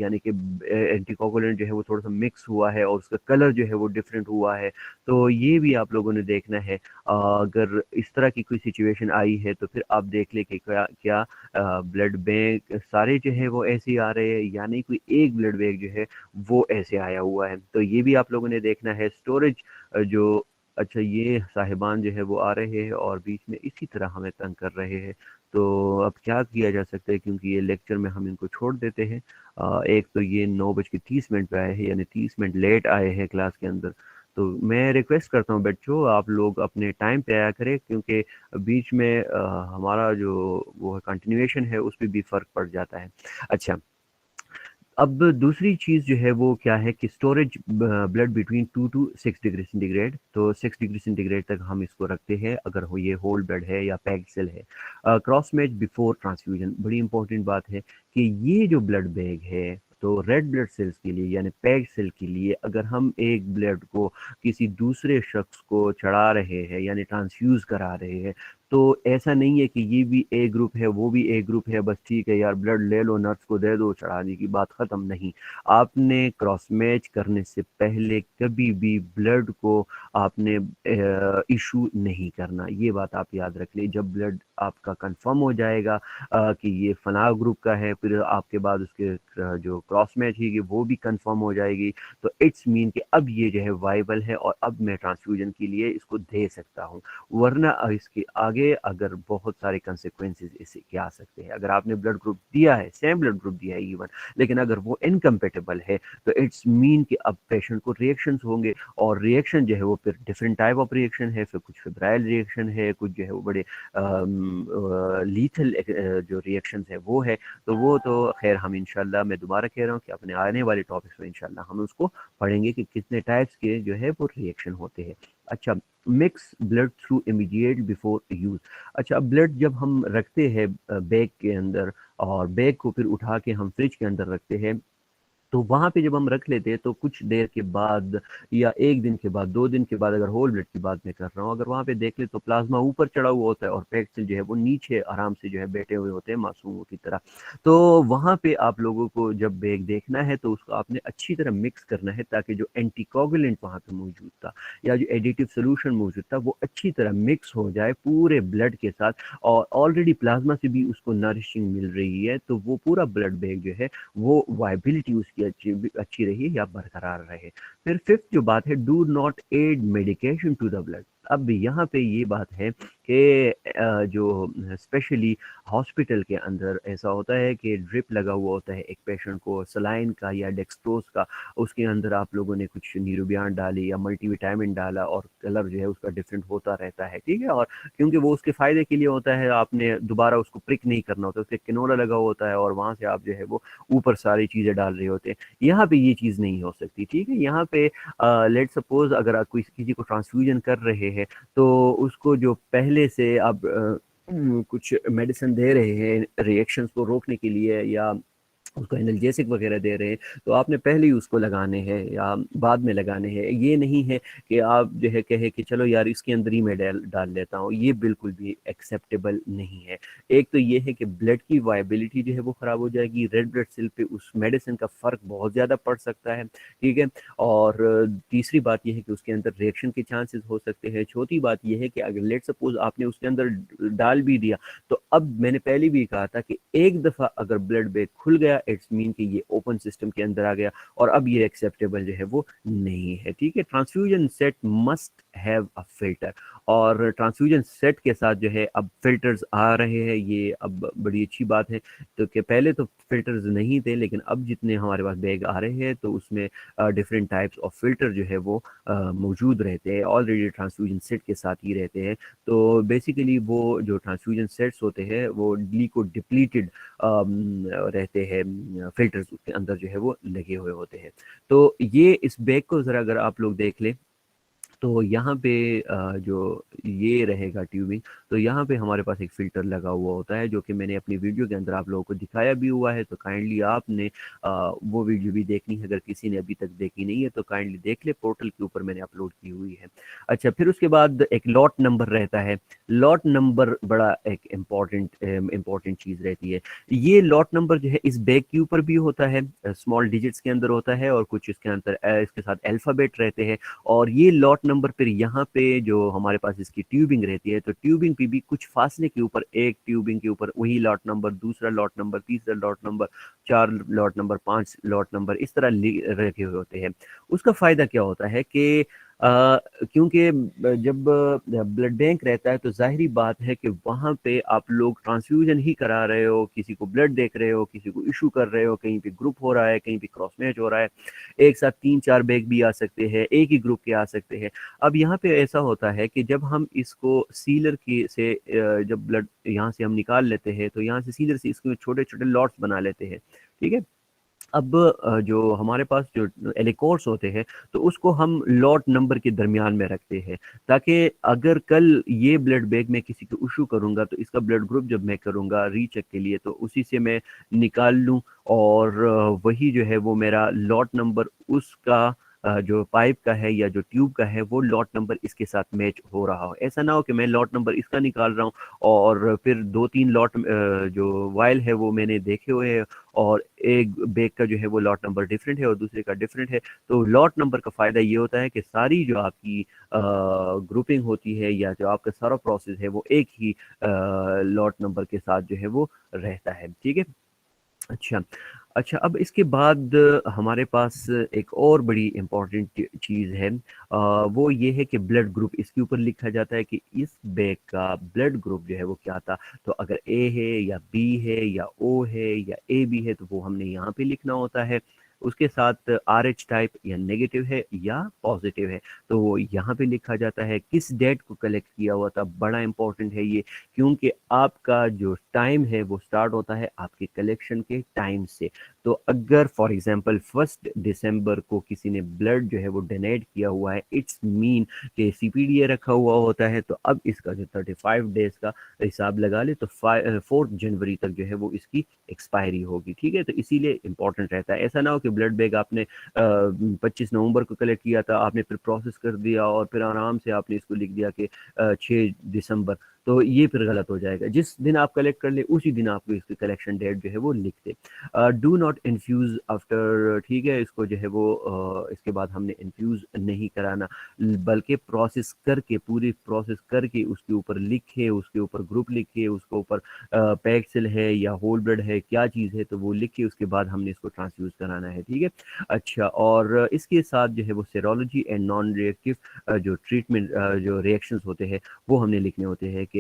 यानी कि एंटी कोगुलेंट जो है वो थोड़ा सा मिक्स हुआ है और उसका कलर जो है वो डिफरेंट हुआ है। तो ये भी आप लोगों ने देखना है। अगर इस तरह की कोई सिचुएशन आई है तो फिर आप देख ले कि क्या क्या ब्लड बैंक सारे जो है वो ऐसे ही आ रहे हैं या नहीं, कोई एक ब्लड बैंक जो है वो ऐसे आया हुआ है। तो ये भी आप लोगों ने देखना है। स्टोरेज जो, अच्छा ये साहिबान जो है वो आ रहे हैं और बीच में इसी तरह हमें तंग कर रहे हैं, तो अब क्या किया जा सकता है, क्योंकि ये लेक्चर में हम इनको छोड़ देते हैं। एक तो ये 9:30 पे आए हैं, यानी 30 मिनट लेट आए हैं क्लास के अंदर। तो मैं रिक्वेस्ट करता हूँ बच्चों, आप लोग अपने टाइम पे आया करें, क्योंकि बीच में हमारा जो वो कंटिन्यूएशन है उस पर भी फ़र्क पड़ जाता है। अच्छा, अब दूसरी चीज़ जो है वो क्या है कि storage blood between 2 to 6 degree centigrade. तो 6 डिग्री सेंटीग्रेड तक हम इसको रखते हैं अगर हो ये होल ब्लड है या पैक्ड सेल है। क्रॉस मैच बिफोर ट्रांसफ्यूजन, बड़ी इंपॉर्टेंट बात है कि ये जो ब्लड बैग है तो रेड ब्लड सेल्स के लिए यानी पैक्ड सेल के लिए अगर हम एक ब्लड को किसी दूसरे शख्स को चढ़ा रहे हैं यानी ट्रांसफ्यूज करा रहे हैं, तो ऐसा नहीं है कि ये भी ए ग्रुप है वो भी ए ग्रुप है, बस ठीक है यार ब्लड ले लो, नर्स को दे दो, चढ़ाने की बात खत्म। नहीं, आपने क्रॉस मैच करने से पहले कभी भी ब्लड को आपने इशू नहीं करना, ये बात आप याद रख लें। जब ब्लड आपका कंफर्म हो जाएगा कि ये फना ग्रुप का है, फिर आपके बाद उसके जो क्रॉस मैच है वो भी कंफर्म हो जाएगी, तो इट्स मीन कि अब ये जो है वाइबल है और अब मैं ट्रांसफ्यूजन के लिए इसको दे सकता हूँ। वरना इसके आगे आगे अगर बहुत सारे कंसिक्वेंसेस इससे क्या आ सकते हैं। अगर आपने ब्लड ग्रुप दिया है, सेम ब्लड ग्रुप दिया है इवन, लेकिन अगर वो इनकम्पेटेबल है तो इट्स मीन कि अब पेशेंट को रिएक्शंस होंगे, और रिएक्शन जो है वो फिर डिफरेंट टाइप ऑफ रिएक्शन है, फिर कुछ फेब्राइल रिएक्शन है, कुछ जो है वो बड़े लीथल जो रिएक्शंस है वो है। तो वो तो खैर हम इंशाल्लाह, मैं दोबारा कह रहा हूँ कि अपने आने वाले टॉपिक्स में इंशाल्लाह हम उसको पढ़ेंगे कि कितने टाइप्स के जो है वो रिएक्शन होते हैं। अच्छा, mix blood through immediate before use. अच्छा, ब्लड जब हम रखते हैं बैग के अंदर, और बैग को फिर उठा के हम फ्रिज के अंदर रखते हैं, तो वहां पे जब हम रख लेते हैं तो कुछ देर के बाद या एक दिन के बाद, 2 दिन के बाद, अगर होल ब्लड की बात मैं कर रहा हूँ, अगर वहां पे देख ले तो प्लाज्मा ऊपर चढ़ा हुआ होता है और पेट से जो है वो नीचे आराम से जो है बैठे हुए होते हैं मासूमों की तरह। तो वहां पे आप लोगों को जब बैग देखना है तो उसको आपने अच्छी तरह मिक्स करना है, ताकि जो एंटीकोगुलेंट वहां पे मौजूद था या जो एडिटिव सोल्यूशन मौजूद था वो अच्छी तरह मिक्स हो जाए पूरे ब्लड के साथ, और ऑलरेडी प्लाज्मा से भी उसको नरिशिंग मिल रही है, तो वो पूरा ब्लड बैग जो है वो वाइबिलिटी उसकी अच्छी अच्छी रही या बरकरार रहे। फिर फिफ्थ जो बात है, do not add medication to the blood. अब यहाँ पे ये बात है कि जो स्पेशली हॉस्पिटल के अंदर ऐसा होता है कि ड्रिप लगा हुआ होता है एक पेशेंट को सलाइन का या डेक्सट्रोज का, उसके अंदर आप लोगों ने कुछ न्यूरोबियान डाली या मल्टीविटामिन डाला और कलर जो है उसका डिफरेंट होता रहता है, ठीक है। और क्योंकि वो उसके फायदे के लिए होता है, आपने दोबारा उसको प्रिक नहीं करना होता, उसके किनोला लगा हुआ होता है और वहां से आप जो है वो ऊपर सारी चीजें डाल रहे होते हैं। यहाँ पे ये चीज नहीं हो सकती, ठीक है। यहाँ पे लेट सपोज अगर आप कोई किसी को ट्रांसफ्यूजन कर रहे हैं, तो उसको जो पहले से आप कुछ मेडिसिन दे रहे हैं रिएक्शंस को रोकने के लिए, या उसको एनाल्जेसिक वगैरह दे रहे हैं, तो आपने पहले ही उसको लगाने हैं या बाद में लगाने हैं। ये नहीं है कि आप जो है कहे कि चलो यार इसके अंदर ही मैं डाल डाल लेता हूँ, ये बिल्कुल भी एक्सेप्टेबल नहीं है। एक तो ये है कि ब्लड की वायबिलिटी जो है वो खराब हो जाएगी, रेड ब्लड सेल पे उस मेडिसिन का फर्क बहुत ज़्यादा पड़ सकता है, ठीक है। और तीसरी बात यह है कि उसके अंदर रिएक्शन के चांसेस हो सकते हैं। चौथी बात यह है कि अगर लेट सपोज आपने उसके अंदर डाल भी दिया, तो अब मैंने पहले भी कहा था कि एक दफ़ा अगर ब्लड बैग खुल गया, इट्स मीन कि ये ओपन सिस्टम के अंदर आ गया, और अब ये एक्सेप्टेबल जो है वो नहीं है, ठीक है। Transfusion set must have a filter, और ट्रांसफ्यूजन सेट के साथ जो है अब फिल्टर्स आ रहे हैं, ये अब बड़ी अच्छी बात है। तो कि पहले तो फिल्टर्स नहीं थे, लेकिन अब जितने हमारे पास बैग आ रहे हैं तो उसमें डिफरेंट टाइप्स ऑफ फिल्टर जो है वो मौजूद रहते हैं, ऑलरेडी ट्रांसफ्यूजन सेट के साथ ही रहते हैं। तो बेसिकली वो जो ट्रांसफ्यूजन सेट्स होते हैं वो लीको डिप्लीटेड रहते हैं, फिल्टर्स उसके अंदर जो है वो लगे हुए होते हैं। तो ये इस बैग को ज़रा अगर आप लोग देख लें, तो यहाँ पे जो ये रहेगा ट्यूबिंग, तो यहाँ पे हमारे पास एक फ़िल्टर लगा हुआ होता है, जो कि मैंने अपनी वीडियो के अंदर आप लोगों को दिखाया भी हुआ है। तो काइंडली आपने वो वीडियो भी देखनी है, अगर किसी ने अभी तक देखी नहीं है तो काइंडली देख ले, पोर्टल के ऊपर मैंने अपलोड की हुई है। अच्छा, फिर उसके बाद एक लॉट नंबर रहता है। लॉट नंबर बड़ा एक इम्पॉर्टेंट चीज़ रहती है। ये लॉट नंबर जो है इस बैग के ऊपर भी होता है, स्मॉल डिजिट्स के अंदर होता है, और कुछ इसके अंदर इसके साथ अल्फ़ाबेट रहते हैं। और ये लॉट नंबर फिर यहाँ पे जो हमारे पास इसकी ट्यूबिंग रहती है, तो ट्यूबिंग पे भी कुछ फासले के ऊपर, एक ट्यूबिंग के ऊपर वही लॉट नंबर, दूसरा लॉट नंबर, तीसरा lot number, 4 lot number, 5 lot number, इस तरह रखे हुए होते हैं। उसका फायदा क्या होता है कि क्योंकि जब ब्लड बैंक रहता है तो जाहिरी बात है कि वहाँ पे आप लोग ट्रांसफ्यूजन ही करा रहे हो, किसी को ब्लड देख रहे हो, किसी को इशू कर रहे हो, कहीं पे ग्रुप हो रहा है, कहीं पे क्रॉस मैच हो रहा है, एक साथ 3-4 बैग भी आ सकते हैं, एक ही ग्रुप के आ सकते हैं। अब यहाँ पे ऐसा होता है कि जब हम इसको सीलर की से जब ब्लड यहाँ से हम निकाल लेते हैं, तो यहाँ से सीलर से इसको छोटे छोटे लॉट्स बना लेते हैं, ठीक है। अब जो हमारे पास जो एलिकोर्स होते हैं, तो उसको हम लॉट नंबर के दरमियान में रखते हैं, ताकि अगर कल ये ब्लड बैग में किसी को इशू करूंगा तो इसका ब्लड ग्रुप जब मैं करूंगा रीचेक के लिए, तो उसी से मैं निकाल लूं, और वही जो है वो मेरा लॉट नंबर उसका जो पाइप का है या जो ट्यूब का है वो लॉट नंबर इसके साथ मैच हो रहा हो। ऐसा ना हो कि मैं लॉट नंबर इसका निकाल रहा हूँ और फिर 2-3 लॉट जो वायल है वो मैंने देखे हुए हैं, और एक बैग का जो है वो लॉट नंबर डिफरेंट है और दूसरे का डिफरेंट है। तो लॉट नंबर का फ़ायदा ये होता है कि सारी जो आपकी ग्रुपिंग होती है या जो आपका सारा प्रोसेस है वो एक ही लॉट नंबर के साथ जो है वो रहता है, ठीक है। अच्छा, अच्छा, अब इसके बाद हमारे पास एक और बड़ी इम्पोर्टेंट चीज़ है, वो ये है कि ब्लड ग्रुप इसके ऊपर लिखा जाता है कि इस बैग का ब्लड ग्रुप जो है वो क्या था। तो अगर ए है या बी है या ओ है या ए बी है तो वो हमने यहाँ पे लिखना होता है। उसके साथ आर एच टाइप या नेगेटिव है या पॉजिटिव है तो वो यहाँ पे लिखा जाता है। किस डेट को कलेक्ट किया हुआ था, बड़ा इंपॉर्टेंट है ये, क्योंकि आपका जो टाइम है वो स्टार्ट होता है आपके कलेक्शन के टाइम से। तो अगर फॉर एग्जांपल 1 दिसंबर को किसी ने ब्लड जो है वो डोनेट किया हुआ है, इट्स मीन कि सीपीडीए रखा हुआ होता है, तो अब इसका जो 35 डेज का हिसाब लगा ले तो 4 जनवरी तक जो है वो इसकी एक्सपायरी होगी। ठीक है, तो इसीलिए इंपॉर्टेंट रहता है। ऐसा ना हो कि ब्लड बैग आपने 25 नवंबर को कलेक्ट किया था, आपने फिर प्रोसेस कर दिया और फिर आराम से आपने इसको लिख दिया कि 6 दिसंबर, तो ये फिर गलत हो जाएगा। जिस दिन आप कलेक्ट कर ले उसी दिन आपको इसकी कलेक्शन डेट जो है वो लिख दे। डू नॉट इन्फ्यूज आफ्टर, ठीक है, इसको जो है वो इसके बाद हमने इन्फ्यूज नहीं कराना, बल्कि प्रोसेस करके, पूरी प्रोसेस करके उसके ऊपर लिखे, उसके ऊपर ग्रुप लिखे, उसके ऊपर पैक्ड सेल है या होल ब्लड है, क्या चीज़ है, तो वो लिख के उसके बाद हमने इसको ट्रांसफ्यूज कराना है। ठीक है। अच्छा, और इसके साथ जो है वो सेरोलॉजी एंड नॉन रिएक्टिव जो ट्रीटमेंट जो रिएक्शंस होते हैं वो हमने लिखने होते हैं कि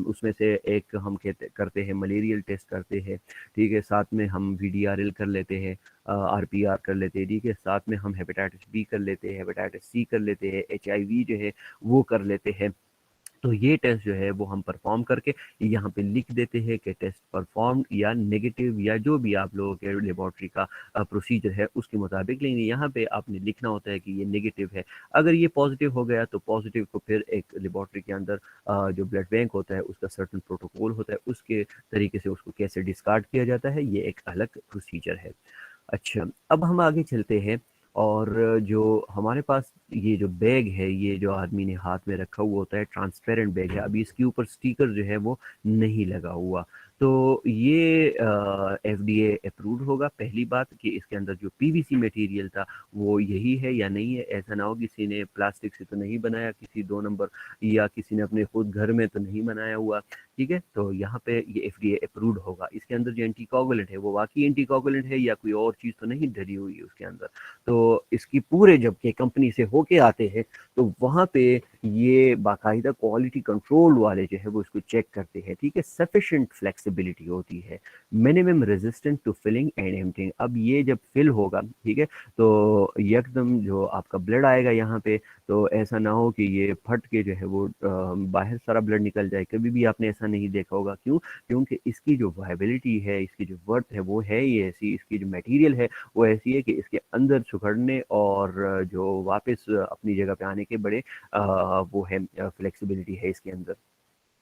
उसमें से एक हम कहते करते हैं मलेरियल टेस्ट करते हैं। ठीक है, साथ में हम वीडीआरएल कर लेते हैं, आरपीआर कर लेते हैं। ठीक है, साथ में हम हेपेटाइटिस बी कर लेते हैं, हेपेटाइटिस सी कर लेते हैं, एचआईवी जो है वो कर लेते हैं। तो ये टेस्ट जो है वो हम परफॉर्म करके यहाँ पे लिख देते हैं कि टेस्ट परफॉर्म या नेगेटिव या जो भी आप लोगों के लेबोरेटरी का प्रोसीजर है उसके मुताबिक। लेकिन यहाँ पे आपने लिखना होता है कि ये नेगेटिव है। अगर ये पॉजिटिव हो गया तो पॉजिटिव को फिर एक लेबोरेटरी के अंदर जो ब्लड बैंक होता है उसका सर्टन प्रोटोकॉल होता है, उसके तरीके से उसको कैसे डिस्कार्ड किया जाता है, ये एक अलग प्रोसीजर है। अच्छा, अब हम आगे चलते हैं। और जो हमारे पास ये जो बैग है, ये जो आदमी ने हाथ में रखा हुआ होता है, ट्रांसपेरेंट बैग है, अभी इसके ऊपर स्टिकर जो है वो नहीं लगा हुआ। तो ये एफडीए अप्रूव्ड होगा। पहली बात कि इसके अंदर जो पीवीसी मटेरियल था वो यही है या नहीं है। ऐसा ना हो किसी ने प्लास्टिक से तो नहीं बनाया, किसी 2 नंबर, या किसी ने अपने खुद घर में तो नहीं बनाया हुआ। ठीक है, तो यहाँ पे ये एफडीए अप्रूव्ड होगा। इसके अंदर जो एंटीकोगुलेंट है वो वाकई एंटीकोगुलेंट है या कोई और चीज़ तो नहीं डली हुई है उसके अंदर। तो इसकी पूरे जब के कंपनी से होके आते हैं तो वहाँ पे ये बाकायदा क्वालिटी कंट्रोल वाले जो है वो इसको चेक करते हैं। ठीक है, सफिशिएंट फ्लेक्सिबिलिटी होती है, minimum resistant to filling and emptying. अब ये जब फिल होगा, ठीक है, तो एकदम जो आपका ब्लड आएगा यहाँ पे, तो ऐसा ना हो कि ये फट के जो है वो बाहर सारा ब्लड निकल जाए। कभी भी आपने ऐसा नहीं देखा होगा। क्यों? क्योंकि इसकी जो वायबिलिटी है, इसकी जो वर्थ है वो है ही ऐसी, इसकी जो मटेरियल है वो ऐसी है कि इसके अंदर सुखड़ने और जो वापस अपनी जगह पे आने के बड़े वो है, फ्लेक्सिबिलिटी है इसके अंदर।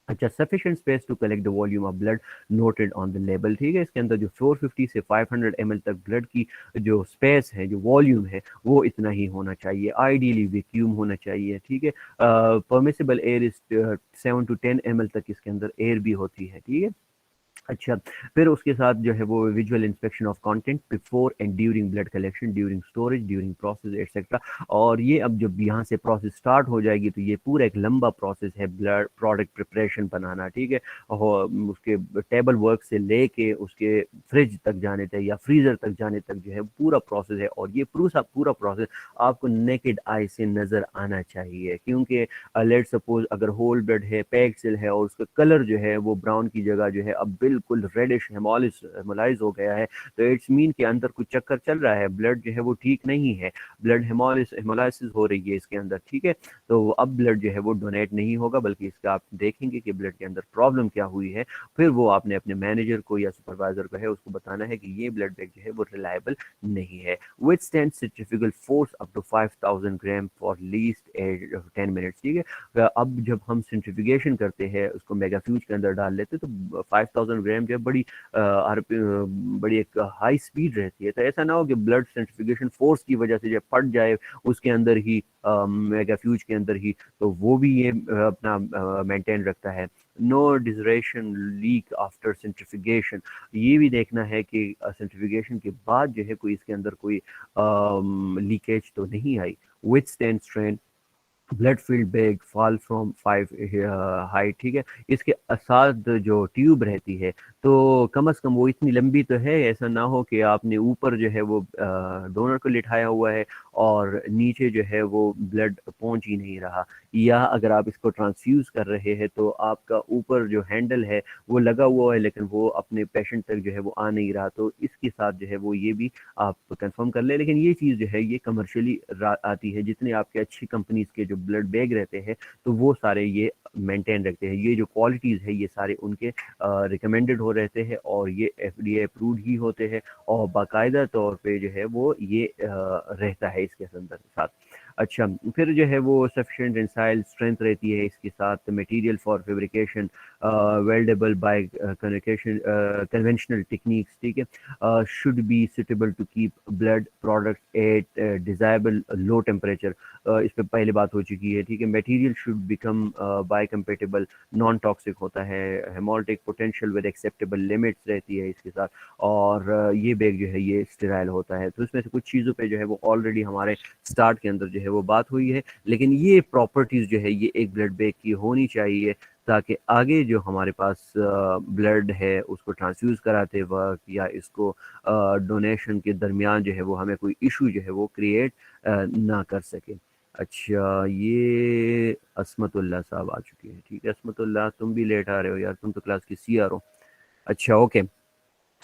अच्छा, sufficient space to collect the volume of blood noted on the label. ठीक है, इसके अंदर जो 450 से 500 ml तक ब्लड की जो स्पेस है, जो वॉल्यूम है, वो इतना ही होना चाहिए। आइडियली वैक्यूम होना चाहिए। ठीक है, permissible air is 7 to 10 ml तक इसके अंदर एयर भी होती है। ठीक है। अच्छा, फिर उसके साथ जो है वो visual inspection of content before and during blood collection, during storage, during process etcetera. और ये अब जब यहाँ से प्रोसेस स्टार्ट हो जाएगी तो ये पूरा एक लंबा प्रोसेस है ब्लड प्रोडक्ट प्रिपरेशन बनाना। ठीक है, और उसके टेबल वर्क से लेके उसके फ्रिज तक जाने तक या फ्रीजर तक जाने तक जो है पूरा प्रोसेस है। और ये पूरा पूरा प्रोसेस आपको नेकेड आई से नजर आना चाहिए। क्योंकि लेट सपोज अगर होल ब्लड है, पैक्ड सेल है, और उसका कलर जो है वो ब्राउन की जगह जो है अब बिल्कुल रेडिश हेमोलाइज हो गया है, तो इट्स मीन के अंदर कुछ चक्कर चल रहा है, ब्लड जो है वो ठीक नहीं है, ब्लड हेमोलाइसिस हो रही है इसके अंदर। ठीक है, तो अब ब्लड जो है वो डोनेट नहीं होगा, बल्कि इसका आप देखेंगे कि ब्लड के अंदर प्रॉब्लम क्या हुई है। फिर वो आपने अपने मैनेजर को या सुपरवाइजर को है उसको बताना है कि ये ब्लड बैग जो है वो रिलायबल नहीं है। Withstand centrifugal force up to 5000 gram for least 10 minutes. ठीक है, अब जब हम सेंट्रीफ्यूगेशन करते हैं, उसको मेगाफ्यूज के अंदर डाल लेते हैं, तो 5000 ग्राम जो है बड़ी बड़ी एक हाई स्पीड रहती है। तो ऐसा ना हो कि ब्लड सेंट्रीफ्यूगेशन फोर्स की वजह से जो फट जाए उसके अंदर ही, मेगाफ्यूज के अंदर ही, तो वो भी ये अपना मेंटेन रखता है। नो डिजरेशन लीक आफ्टर सेंट्रीफ्यूगेशन, ये भी देखना है कि सेंट्रीफ्यूगेशन के बाद जो है कोई इसके अंदर कोई लीकेज तो नहीं आई। Withstand strain blood filled bag fall from 5 height. ठीक है, इसके साथ जो ट्यूब रहती है तो कम से कम वो इतनी लंबी तो है, ऐसा ना हो कि आपने ऊपर जो है वो डोनर को लिटाया हुआ है और नीचे जो है वो ब्लड पहुंच ही नहीं रहा, या अगर आप इसको ट्रांसफ्यूज कर रहे हैं तो आपका ऊपर जो हैंडल है वो लगा हुआ है लेकिन वो अपने पेशेंट तक जो है वो आ नहीं रहा, तो इसके साथ जो है वो ये भी आप कंफर्म कर ले। लेकिन ये चीज़ जो है ये कमर्शियली आती है, जितने आपके अच्छी कंपनीज के जो ब्लड बैग रहते हैं तो वो सारे ये मेंटेन रखते हैं, ये जो क्वालिटीज़ है ये सारे उनके रिकमेंडेड हो रहते हैं और ये एफडीए अप्रूव्ड ही होते हैं और बाकायदा तौर पे जो है वो ये रहता है इसके अंदर साथ। अच्छा, फिर जो है वो सफिशिएंट टेंसाइल स्ट्रेंथ रहती है इसके साथ, material for fabrication weldable by conventional techniques, ठीक है, should be suitable to keep blood product at desirable low temperature, इस पे पहले बात हो चुकी है, ठीक है। Material should become biocompatible, non toxic होता है, hemolytic potential with acceptable limits रहती है इसके साथ, और ये बैग जो है ये स्टेराइल होता है। तो इसमें से कुछ चीज़ों पे जो है वो ऑलरेडी हमारे स्टार्ट के अंदर जो है वो बात हुई है, लेकिन ये प्रॉपर्टीज़ जो है ये एक ब्लड बैग की होनी चाहिए ताकि आगे जो हमारे पास ब्लड है उसको ट्रांसफ्यूज़ कराते वक्त या इसको डोनेशन के दरमियान जो है वो हमें कोई इशू जो है वो क्रिएट ना कर सके। अच्छा, ये असमतुल्ला साहब आ चुके हैं, ठीक है। असमतुल्ला, तुम भी लेट आ रहे हो यार, तुम तो क्लास की सीआर हो। अच्छा, ओके।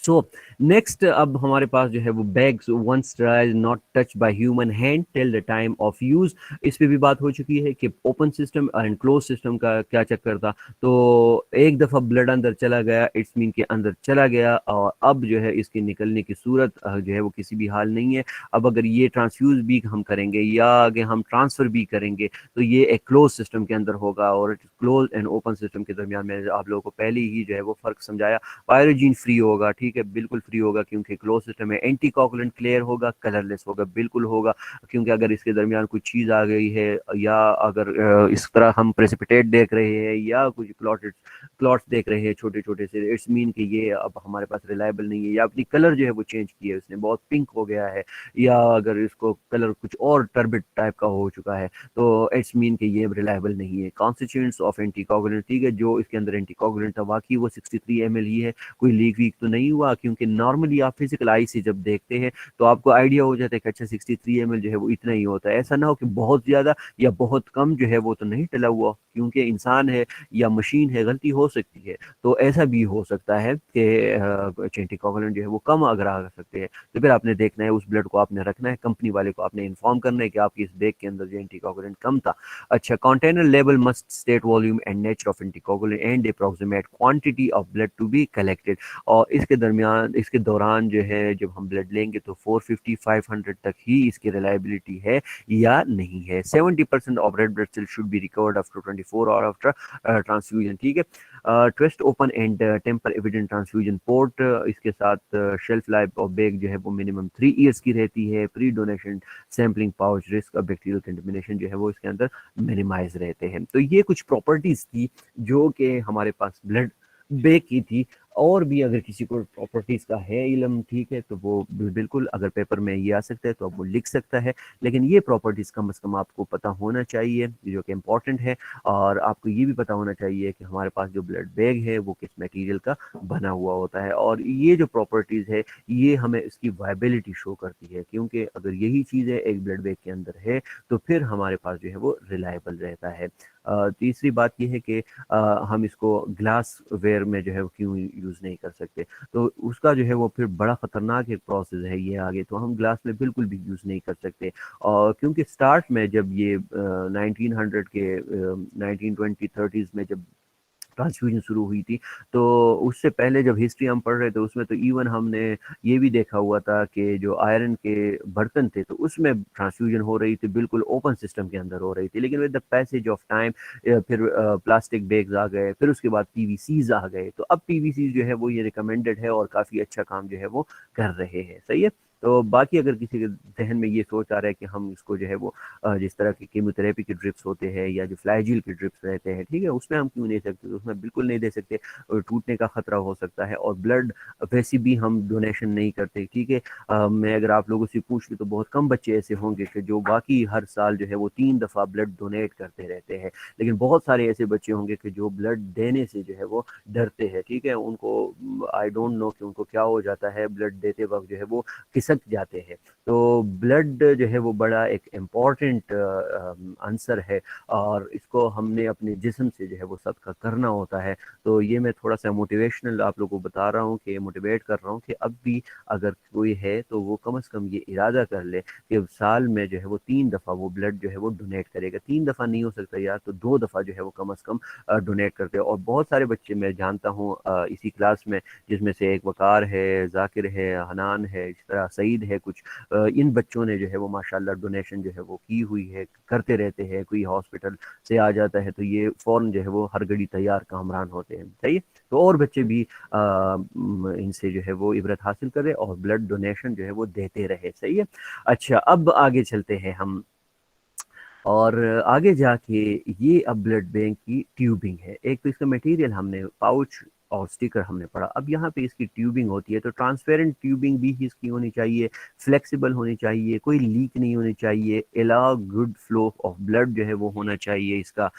सो नेक्स्ट, अब हमारे पास जो है वो bags one sterile not touch by human hand till the time of use, इस पे भी बात हो चुकी है कि open system and close system का क्या चक्कर था। तो एक दफा ब्लड अंदर चला गया, इट्स मीन के अंदर चला गया और अब जो है इसके निकलने की सूरत जो है वो किसी भी हाल नहीं है। अब अगर ये ट्रांसफ्यूज भी हम करेंगे या आगे हम ट्रांसफर भी करेंगे तो ये एक क्लोज सिस्टम के अंदर होगा, और क्लोज एंड ओपन सिस्टम के दरमियान मैंने आप लोगों को पहले ही जो है वो फर्क समझाया। पायरोजीन फ्री होगा, ठीक है, बिल्कुल फ्री होगा, क्योंकि क्लोज सिस्टम है। एंटी कोगुलेंट क्लियर होगा, कलरलेस होगा, बिल्कुल होगा, क्योंकि अगर इसके दरमियान कुछ चीज़ आ गई है या अगर इस तरह हम प्रेसिपिटेट देख रहे हैं या कुछ क्लॉट्स देख रहे हैं छोटे छोटे से, इट्स मीन कि ये अब हमारे पास रिलायबल नहीं है, या अपनी कलर जो है वो चेंज की है उसने, बहुत पिंक हो गया है, या अगर इसको कलर कुछ और टर्बिड टाइप का हो चुका है तो इट्स मीन कि ये रिलायबल नहीं है। कॉन्स्टिट्यूएंट्स ऑफ एंटीकोगुलेंट, ठीक है, जो इसके अंदर एंटीकोगुलेंट था वाकई वो 63 ml ही है, कोई लीक वीक तो नहीं हुआ, क्योंकि नॉर्मली आप फिजिकल आई से जब देखते हैं तो आपको आइडिया हो जाता है कि अच्छा 63 ml जो है वो इतना ही होता है। ऐसा ना हो कि बहुत ज्यादा या बहुत कम जो है वो तो नहीं टला हुआ, क्योंकि इंसान है या मशीन है, गलती हो सकती है। तो ऐसा भी हो सकता है कि एंटीकोगुलेंट जो है वो कम अगर आ सकते हैं, तो फिर आपने देखना है उस ब्लड को आपने रखना है, कंपनी वाले को आपने इन्फॉर्म करना है कि आपकी इस बैग के अंदर जो एंटीकोगुलेंट कम था। अच्छा, container label must state volume and nature of anticoagulant and approximate quantity of blood to be collected, और इसके दरमियान इसके दौरान जो है जब हम ब्लड लेंगे तो 450 500 तक ही इसकी रिलायबिलिटी है या नहीं है। 70% of red blood cell should be recovered after 24 hour after transfusion, ठीक है। Twist open and tamper evident transfusion port, इसके साथ शेल्फ लाइफ ऑफ बैग जो है वो मिनिमम 3 ईयर्स की रहती है। Pre donation sampling pouch risk of bacterial contamination जो है वो इसके अंदर मिनिमाइज रहते हैं। तो ये कुछ प्रॉपर्टीज थी जो कि हमारे पास ब्लड बैग की थी। और भी अगर किसी को प्रॉपर्टीज का है इल्म, ठीक है, तो वो बिल्कुल अगर पेपर में ये आ सकता है तो अब वो लिख सकता है, लेकिन ये प्रॉपर्टीज कम से कम आपको पता होना चाहिए जो कि इम्पोर्टेंट है। और आपको ये भी पता होना चाहिए कि हमारे पास जो ब्लड बैग है वो किस मटेरियल का बना हुआ होता है, और ये जो प्रॉपर्टीज है ये हमें इसकी वायबिलिटी शो करती है, क्योंकि अगर यही चीज़ें एक ब्लड बैग के अंदर है तो फिर हमारे पास जो है वो रिलायबल रहता है। तीसरी बात यह है कि हम इसको ग्लास वेयर में जो है वो क्यों यूज़ नहीं कर सकते, तो उसका जो है वो फिर बड़ा ख़तरनाक एक प्रोसेस है ये आगे, तो हम ग्लास में बिल्कुल भी यूज़ नहीं कर सकते। और क्योंकि स्टार्ट में जब ये 1900 के 1920-30s में जब ट्रांसफ्यूजन शुरू हुई थी, तो उससे पहले जब हिस्ट्री हम पढ़ रहे थे उसमें तो इवन हमने ये भी देखा हुआ था कि जो आयरन के बर्तन थे तो उसमें ट्रांसफ्यूजन हो रही थी, बिल्कुल ओपन सिस्टम के अंदर हो रही थी। लेकिन with the passage of time फिर प्लास्टिक बैग्स आ गए, फिर उसके बाद पीवीसीज आ गए, तो अब पीवीसी जो है वो ये रिकमेंडेड है और काफ़ी अच्छा काम जो है वो कर रहे हैं। सही है। तो बाकी अगर किसी के जहन में ये सोच आ रहा है कि हम इसको जो है वो जिस तरह की कीमोथेरेपी के ड्रिप्स होते हैं या जो फ्लैजिल के ड्रिप्स रहते हैं, ठीक है, उसमें हम क्यों नहीं सकते, तो उसमें बिल्कुल नहीं दे सकते, टूटने का खतरा हो सकता है। और ब्लड वैसे भी हम डोनेशन नहीं करते, ठीक है। मैं अगर आप लोगों से पूछ लूँ तो बहुत कम बच्चे ऐसे होंगे कि जो बाकी हर साल जो है वो 3 दफ़ा ब्लड डोनेट करते रहते हैं, लेकिन बहुत सारे ऐसे बच्चे होंगे कि जो ब्लड देने से जो है वो डरते हैं, ठीक है। उनको आई डोंट नो कि उनको क्या हो जाता है, ब्लड देते वक्त जो है वो खिसक जाते हैं। तो ब्लड जो है वो बड़ा एक इम्पॉर्टेंट आंसर है, और इसको हमने अपने जिस्म से जो है वो सदका करना होता है। तो ये मैं थोड़ा सा मोटिवेशनल आप लोगों को बता रहा हूँ, कि मोटिवेट कर रहा हूँ कि अब भी अगर कोई है तो वो कम से कम ये इरादा कर ले कि साल में जो है वो 3 दफ़ा वो ब्लड जो है वो डोनेट करेगा। 3 दफ़ा नहीं हो सकता यार, तो 2 दफ़ा जो है वो कम से कम डोनेट करते हैं। और बहुत सारे बच्चे मैं जानता हूँ इसी क्लास में, जिसमें से एक वकार है, जाकिर है, हनान है, इस तरह सईद है, कुछ इन बच्चों ने जो है वो माशाल्लाह डोनेशन जो है वो की हुई है, करते रहते हैं। कोई हॉस्पिटल से आ जाता है तो ये फौरन जो है वो हर घड़ी तैयार कामरान होते हैं, सही है। तो और बच्चे भी इनसे जो है वो इबरत हासिल करें और ब्लड डोनेशन जो है वो देते रहे, सही है। अच्छा, अब आगे चलते हैं हम, और आगे जाके ये अब ब्लड बैंक की ट्यूबिंग है। एक तो इसका मटेरियल हमने पाउच और स्टिकर हमने पढ़ा, अब यहाँ पे इसकी ट्यूबिंग होती है। तो ट्रांसपेरेंट ट्यूबिंग भी इसकी होनी चाहिए, फ्लेक्सिबल होनी चाहिए, कोई लीक नहीं होनी चाहिए, allow good flow of blood जो है वो होना चाहिए इसका।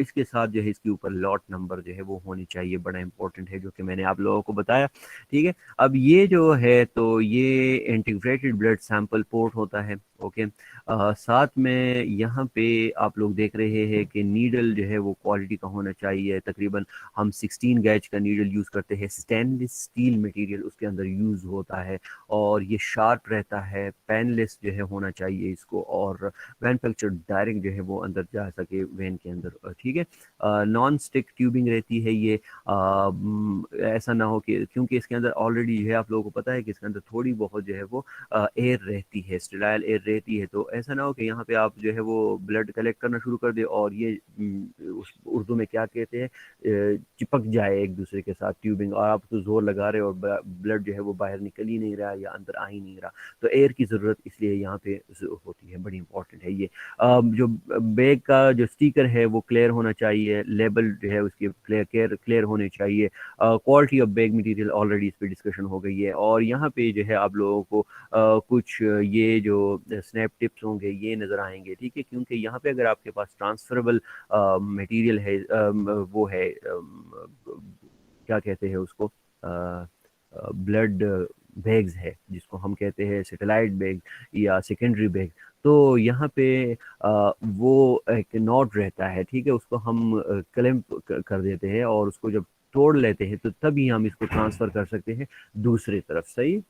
इसके साथ जो है इसके ऊपर लॉट नंबर जो है वो होनी चाहिए, बड़ा इंपॉर्टेंट है, जो कि मैंने आप लोगों को बताया, ठीक है। अब ये जो है तो ये इंटीग्रेटेड ब्लड सैंपल पोर्ट होता है, ओके। साथ में यहाँ पे आप लोग देख रहे हैं कि नीडल जो है वो क्वालिटी का होना चाहिए। तकरीबन हम 16 गैज का नीडल यूज़ करते हैं, स्टेनलेस स्टील मटेरियल उसके अंदर यूज़ होता है, और ये शार्प रहता है, पेनलेस जो है होना चाहिए इसको, और मैन्युफैक्चर डायरेक्ट जो है वो अंदर जा सके वेन के अंदर, ठीक है। नॉन स्टिक ट्यूबिंग रहती है ये। ऐसा ना हो कि, क्योंकि इसके अंदर ऑलरेडी जो है आप लोगों को पता है कि इसके अंदर थोड़ी बहुत जो है वो एयर रहती है, स्टेराइल एयर रहती है। तो ऐसा ना हो कि यहाँ पे आप जो है वो ब्लड कलेक्ट करना शुरू कर दे और ये उस उर्दू में क्या कहते हैं, चिपक जाए एक दूसरे के साथ ट्यूबिंग, और आप तो जोर लगा रहे हो और ब्लड जो है वो बाहर निकल ही नहीं रहा या अंदर आ ही नहीं रहा। तो एयर की ज़रूरत इसलिए यहाँ पे होती है, बड़ी इंपॉर्टेंट है ये। जो बैग का जो स्टिकर है वो क्लियर होना चाहिए, लेबल जो है उसकी क्लियर क्लियर होने चाहिए। Quality of bag material already इस पे डिस्कशन हो गई है। और यहाँ पे जो है आप लोगों को कुछ ये जो स्नैप टिप्स होंगे ये नज़र आएंगे, ठीक है, क्योंकि यहाँ पे अगर आपके पास ट्रांसफरेबल मटेरियल है, वो है क्या कहते हैं उसको, ब्लड बैग्स है जिसको हम कहते हैं सेटेलाइट बैग या सेकेंडरी बैग। तो यहाँ पे वो एक नॉट रहता है, ठीक है, उसको हम क्लैंप कर देते हैं, और उसको जब तोड़ लेते हैं तो तभी हम इसको ट्रांसफर कर सकते हैं दूसरी तरफ, सही।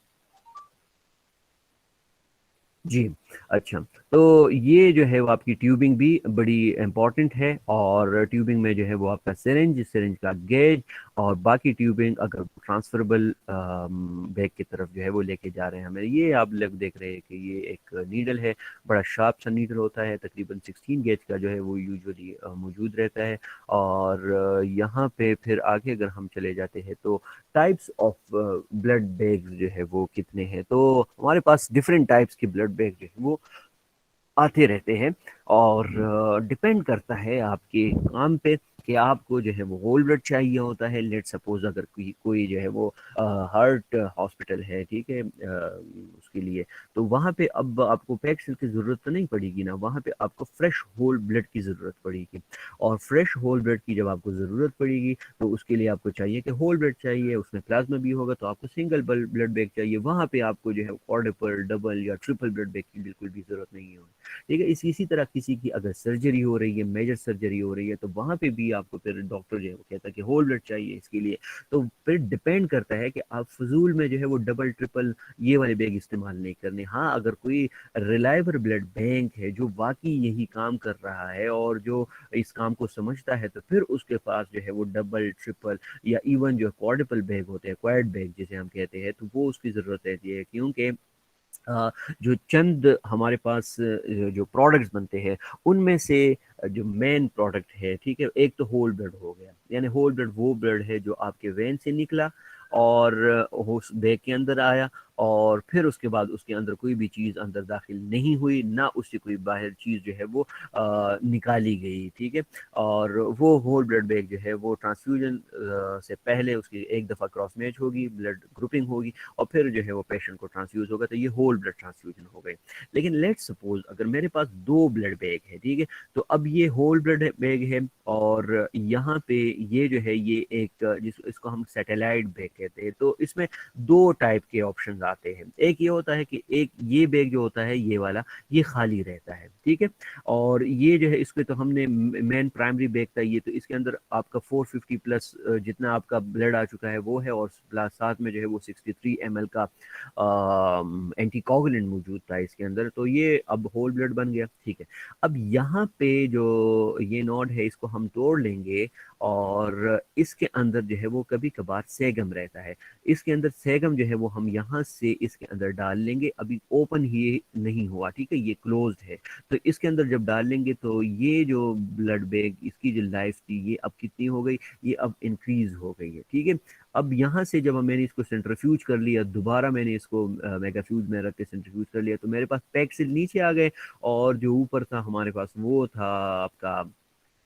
जी। अच्छा, तो ये जो है वो आपकी ट्यूबिंग भी बड़ी इंपॉर्टेंट है, और ट्यूबिंग में जो है वो आपका सिरिंज, सिरिंज का गेज, और बाकी ट्यूबिंग अगर ट्रांसफरेबल बैग की तरफ जो है वो लेके जा रहे हैं हमें। ये आप लोग देख रहे हैं कि ये एक नीडल है, बड़ा शार्प सा नीडल होता है, तकरीबन 16 गेज का जो है वो यूजुअली मौजूद रहता है। और यहाँ पे फिर आगे अगर हम चले जाते हैं तो टाइप्स ऑफ ब्लड बैग्स जो है वो कितने हैं, तो हमारे पास डिफरेंट टाइप्स के ब्लड बैग जो है वो आते रहते हैं। और डिपेंड करता है आपके काम पे कि आपको जो है वो होल ब्लड चाहिए होता है। लेट सपोज अगर कोई कोई जो है वो हार्ट हॉस्पिटल है, ठीक है, उसके लिए, तो वहाँ पे अब आपको पैक सेल की ज़रूरत तो नहीं पड़ेगी ना, वहाँ पे आपको फ्रेश होल ब्लड की ज़रूरत पड़ेगी। और फ्रेश होल ब्लड की जब आपको ज़रूरत पड़ेगी तो उसके लिए आपको चाहिए कि होल ब्लड चाहिए, उसमें प्लाज्मा भी होगा, तो आपको सिंगल ब्लड बैग चाहिए। वहाँ पे आपको जो है क्वाड्रुपल, डबल या ट्रिपल ब्लड बैग की बिल्कुल भी ज़रूरत नहीं है, ठीक है। इसी तरह किसी की अगर सर्जरी हो रही है, मेजर सर्जरी हो रही है, तो वहां पे भी आपको फिर डॉक्टर जो है वो कहता है कि होल ब्लड चाहिए इसके लिए। तो फिर डिपेंड करता है कि आप फजूल में जो है वो डबल ट्रिपल ये वाले बैग इस्तेमाल नहीं करने। हाँ, अगर कोई रिलायबल ब्लड बैंक है जो वाकई यही काम कर रहा है और जो इस काम को समझता है, तो फिर उसके पास जो है वो डबल ट्रिपल या इवन जो क्वाड्रुपल बैग होते हैं, क्वाड बैग जिसे हम कहते हैं, तो वो उसकी ज़रूरत रहती है। क्योंकि जो चंद हमारे पास जो प्रोडक्ट्स बनते हैं उनमें से जो मेन प्रोडक्ट है, ठीक है, एक तो होल ब्लड हो गया, यानी होल ब्लड वो ब्लड है जो आपके वेन से निकला और उस बैग के अंदर आया, और फिर उसके बाद उसके अंदर कोई भी चीज़ अंदर दाखिल नहीं हुई, ना उससे कोई बाहर चीज़ जो है वो निकाली गई। ठीक है। और वो होल ब्लड बैग जो है वो ट्रांसफ्यूजन से पहले उसकी एक दफ़ा क्रॉस मैच होगी, ब्लड ग्रुपिंग होगी, और फिर जो है वो पेशेंट को ट्रांसफ्यूज होगा, तो ये होल ब्लड ट्रांसफ्यूजन हो गई। लेकिन लेट्स सपोज अगर मेरे पास दो ब्लड बैग है, ठीक है, तो अब ये होल ब्लड बैग है, और यहाँ पे ये जो है ये एक इसको हम सैटेलाइट बैग कहते हैं। तो इसमें दो टाइप के ऑप्शंस आते हैं। एक ये होता है कि एक ये बैग जो होता है ये वाला, ये खाली रहता है, ठीक है, और ये जो है इसके तो हमने मेन प्राइमरी बैग था ये, तो इसके अंदर आपका 450 प्लस जितना आपका ब्लड आ चुका है वो है, और प्लस साथ में जो है वो 63 ml का एंटीकोगुलेंट मौजूद था इसके अंदर, तो ये अब होल ब्लड बन गया। ठीक है। अब यहाँ पे जो ये नोड है इसको हम तोड़ लेंगे, और इसके अंदर जो है वो कभी कभार सेगम रहता है। इसके अंदर सेगम जो है वो हम यहाँ से इसके अंदर डाल लेंगे, अभी ओपन ही नहीं हुआ, ठीक है, ये क्लोज्ड है। तो इसके अंदर जब डाल लेंगे तो ये जो ब्लड बैग इसकी जो लाइफ थी ये अब कितनी हो गई, ये अब इंक्रीज हो गई है। ठीक है। अब यहाँ से जब मैंने इसको सेंट्रीफ्यूज कर लिया, दोबारा मैंने इसको मेगाफ्यूज में रख के सेंट्रीफ्यूज कर लिया, तो मेरे पास पैक से नीचे आ गए, और जो ऊपर था हमारे पास वो था आपका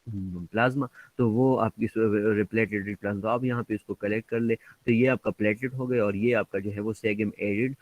प्लाज्मा। तो वो आपकी रिप्लेटेड प्लाज्मा, तो आप यहाँ पे इसको कलेक्ट कर ले, तो ये आपका प्लेटलेट हो गया, और ये आपका जो है वो सेगम एडेड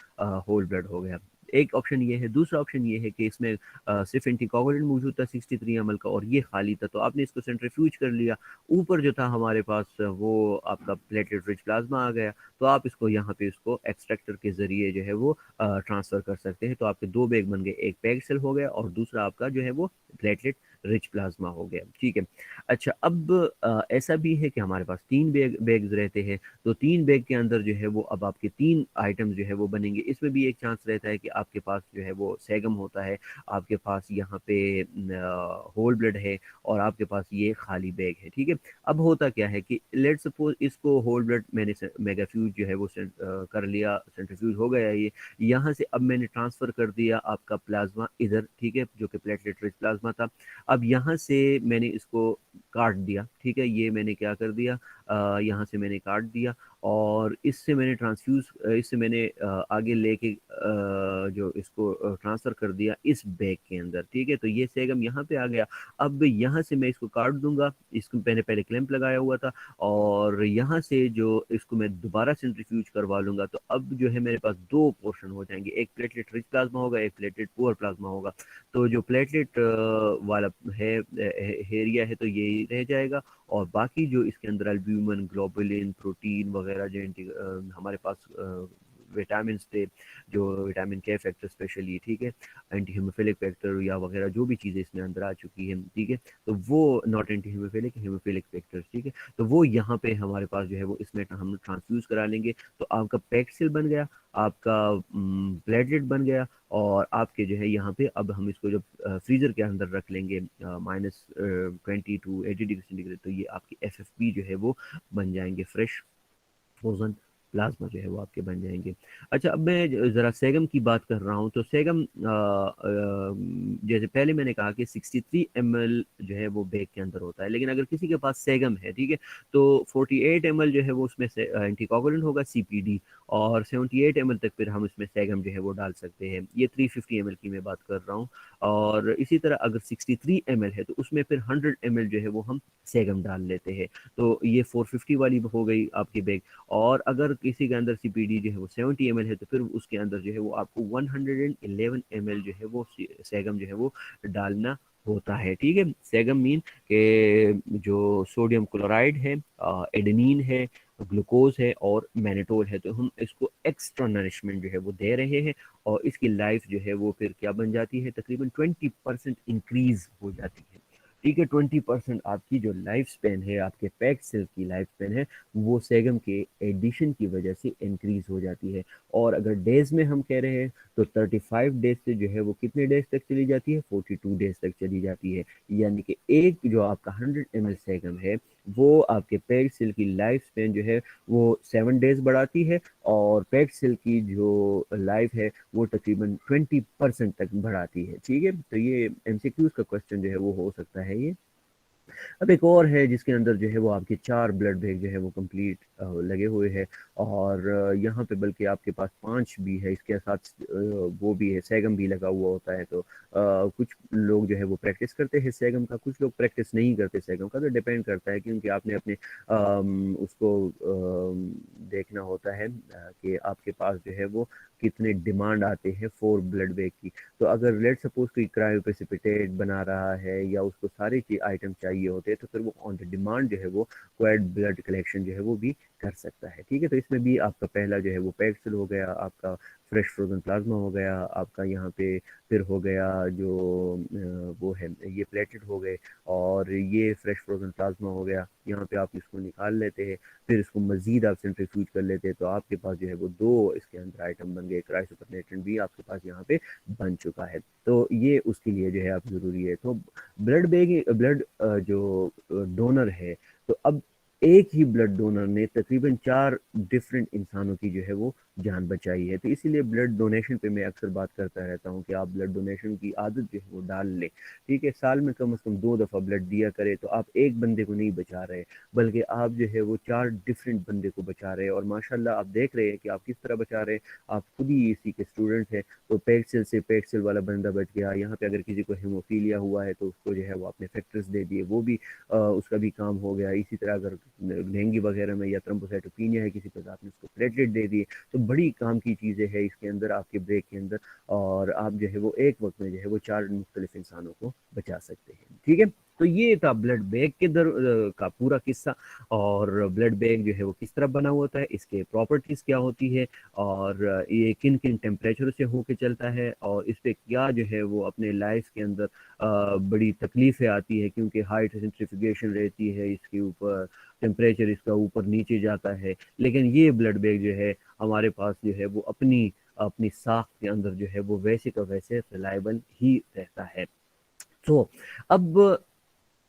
होल ब्लड हो गया। एक ऑप्शन ये है। दूसरा ऑप्शन ये है कि इसमें सिर्फ एंटीकोगुलेंट मौजूद था 63 ml का, और ये खाली था, तो आपने इसको सेंट्रीफ्यूज कर लिया, ऊपर जो था हमारे पास वो आपका प्लेटलेट रिच प्लाज्मा आ गया, तो आप इसको यहाँ पे इसको एक्सट्रैक्टर के जरिए जो है वो ट्रांसफर कर सकते हैं। तो आपके दो बैग बन गए, एक पैग सेल हो गया और दूसरा आपका जो है वो प्लेटलेट रिच प्लाज्मा हो गया। ठीक है। अच्छा, अब ऐसा भी है कि हमारे पास तीन बैग्स रहते हैं, तो तीन बैग के अंदर जो है वो अब आपके तीन आइटम्स जो है वो बनेंगे। इसमें भी एक चांस रहता है कि आपके पास जो है वो सेगम होता है, आपके पास यहाँ पे होल ब्लड है, और आपके पास ये खाली बैग है। ठीक है। अब होता क्या है कि लेट सपोज इसको होल ब्लड मैंने मेगाफ्यूज जो है वो कर लिया, सेंट्रीफ्यूज हो गया ये, यहाँ से अब मैंने ट्रांसफर कर दिया आपका प्लाज्मा इधर, ठीक है, जो कि प्लेटलेट रिच प्लाज्मा था। अब यहाँ से मैंने इसको काट दिया, ठीक है, ये मैंने क्या कर दिया, यहाँ से मैंने काट दिया, और इससे मैंने इससे मैंने आगे लेके जो इसको ट्रांसफर कर दिया इस बैग के अंदर। ठीक है। तो ये सेगम यहाँ पे आ गया। अब यहाँ से मैं इसको काट दूंगा, इसको मैंने पहले क्लैंप लगाया हुआ था, और यहाँ से जो इसको मैं दोबारा सेंट्रीफ्यूज करवा लूंगा, तो अब जो है मेरे पास दो पोर्शन हो जाएंगे, एक प्लेटलेट रिच प्लाज्मा होगा, एक प्लेटलेट पुअर प्लाज्मा होगा। तो जो प्लेटलेट वाला है एरिया है तो यही रह जाएगा, और बाकी जो इसके अंदर एल्ब्यूमिन, ग्लोबुलिन, प्रोटीन वगैरह जो हमारे पास विटामिन थे, जो विटामिन के फैक्टर स्पेशली, ठीक है, एंटी हीमोफिलिक फैक्टर या वगैरह जो भी चीज़ें इसमें अंदर आ चुकी है, ठीक है, तो वो not anti haemophilic, haemophilic factors, ठीक है, तो वो यहाँ पे हमारे पास जो है वो इसमें हम ट्रांसफ्यूज करा लेंगे, तो आपका पैक्सिल बन गया, आपका प्लेटलेट बन गया, और आपके जो है यहाँ पे अब हम इसको जब फ्रीजर के अंदर रख लेंगे -20 to 80 डिग्री सेंटीग्रेड, तो ये आपकी FFP जो है वो बन जाएंगे, फ्रेश फ्रोजन प्लाज्मा जो है वो आपके बन जाएंगे। अच्छा, अब मैं ज़रा सेगम की बात कर रहा हूँ, तो सेगम जैसे पहले मैंने कहा कि 63 ml जो है वो बैग के अंदर होता है, लेकिन अगर किसी के पास सेगम है, ठीक है, तो 48 ml जो है वो उसमें से एंटीकोगुलेंट होगा, CPD, और 78 ml तक फिर हम उसमें सेगम जो है वो डाल सकते हैं। ये 350 ml की मैं बात कर रहा हूँ। और इसी तरह अगर 63 ml है तो उसमें फिर 100 ml जो है वो हम सेगम डाल लेते हैं। तो ये 450 वाली हो गई आपकी बैग। और अगर किसी के अंदर CPD जो है वो 70 ml है, तो फिर उसके अंदर जो है वो आपको 111 ml जो है वो सेगम जो है वो डालना होता है। ठीक है। सेगम मीन के जो सोडियम क्लोराइड है, एडेनिन है, ग्लूकोज है और मैनिटोल है, तो हम इसको एक्स्ट्रा नरिशमेंट जो है वो दे रहे हैं, और इसकी लाइफ जो है वो फिर क्या बन जाती है, तकरीबन 20% इंक्रीज हो जाती है। ठीक है। 20% आपकी जो लाइफ स्पेन है, आपके पैक सेल की लाइफ स्पेन है, वो सेगम के एडिशन की वजह से इंक्रीज हो जाती है। और अगर डेज में हम कह रहे हैं तो 35 डेज से जो है वो कितने डेज तक चली जाती है, 42 डेज तक चली जाती है। यानी कि एक जो आपका 100 ml सेगम है वो आपके पैक सेल की लाइफ स्पेन जो है वो 7 डेज बढ़ाती है, और पैक सेल की जो लाइफ है वो तकरीबन 20% तक बढ़ाती है। ठीक है। तो ये MCQs का क्वेश्चन जो है वो हो सकता है ये। अब एक और है जिसके अंदर जो है वो आपके 4 ब्लड बैंक जो है वो कंप्लीट लगे हुए हैं, और यहाँ पे बल्कि आपके पास 5 भी है, इसके साथ वो भी है, सैगम भी लगा हुआ होता है। तो कुछ लोग जो है वो प्रैक्टिस करते हैं सैगम का, कुछ लोग प्रैक्टिस नहीं करते सैगम का। तो डिपेंड करता है, क्योंकि आपने अपने उसको देखना होता है कि आपके पास जो है वो कितने डिमांड आते हैं 4 ब्लड बैंक की। तो अगर लेट सपोज कोई क्रायोप्रेसिपिटेट बना रहा है या उसको सारी चीज आइटम चाहिए होते हैं, तो फिर वो ऑन द डिमांड जो है वो क्वाड ब्लड कलेक्शन जो है वो भी कर सकता है। ठीक है, तो इसमें भी आपका पहला जो है वो पैक्सिल हो गया, आपका फ्रेश फ्रोजन प्लाज्मा हो गया, आपका यहाँ पे फिर हो गया जो वो है ये प्लेटेड हो गए, और ये फ्रेश फ्रोजन प्लाज्मा हो गया। यहाँ पे आप इसको निकाल लेते हैं, फिर इसको मजीद आप सेंट्रीफ्यूज कर लेते हैं, तो आपके पास जो है वो 2 इसके अंदर आइटम बन गए, क्रायोसुपरनेटेंट भी आपके पास यहाँ पे बन चुका है। तो ये उसके लिए जो है आप जरूरी है। तो ब्लड बैग ब्लड जो डोनर है, तो अब एक ही ब्लड डोनर ने तकरीबन 4 डिफरेंट इंसानों की जो है वो जान बचाई है। तो इसीलिए ब्लड डोनेशन पे मैं अक्सर बात करता रहता हूँ कि आप ब्लड डोनेशन की आदत जो है वो डाल लें। ठीक है, साल में कम से कम 2 दफ़ा ब्लड दिया करें, तो आप एक बंदे को नहीं बचा रहे, बल्कि आप जो है वो 4 डिफरेंट बंदे को बचा रहे हैं। और माशाल्लाह आप देख रहे हैं कि आप किस तरह बचा रहे हैं। आप खुद ही इसी के स्टूडेंट हैं। तो पेक्सिल से पेक्सिल वाला बंदा बच गया, यहाँ पे अगर किसी को हेमोफीलिया हुआ है तो उसको जो है वो आपने फैक्टर्स दे दिए, वो भी उसका भी काम हो गया। इसी तरह अगर डेंगू वगैरह में या थ्रोम्बोसाइटोपिनिया है किसी को, तो आपने उसको प्लेटलेट दे दिए। तो बड़ी काम की चीज़ें हैं इसके अंदर, आपके ब्रेक के अंदर, और आप जो है वो एक वक्त में जो है वो 4 मुख्तलिफ इंसानों को बचा सकते हैं। ठीक है, तो ये था ब्लड बैंक के दर का पूरा किस्सा, और ब्लड बैंक जो है वो किस तरह बना हुआ होता है, इसके प्रॉपर्टीज क्या होती है, और ये किन किन टेम्परेचर से होके चलता है, और इस पे क्या जो है वो अपने लाइफ के अंदर बड़ी तकलीफें आती है, क्योंकि हाई सेंट्रीफ्यूगेशन रहती है इसके ऊपर, टेम्परेचर इसका ऊपर नीचे जाता है। लेकिन ये ब्लड बैंक जो है हमारे पास जो है वो अपनी अपनी साख के अंदर जो है वो वैसे का वैसे रिलायबल ही रहता है। तो अब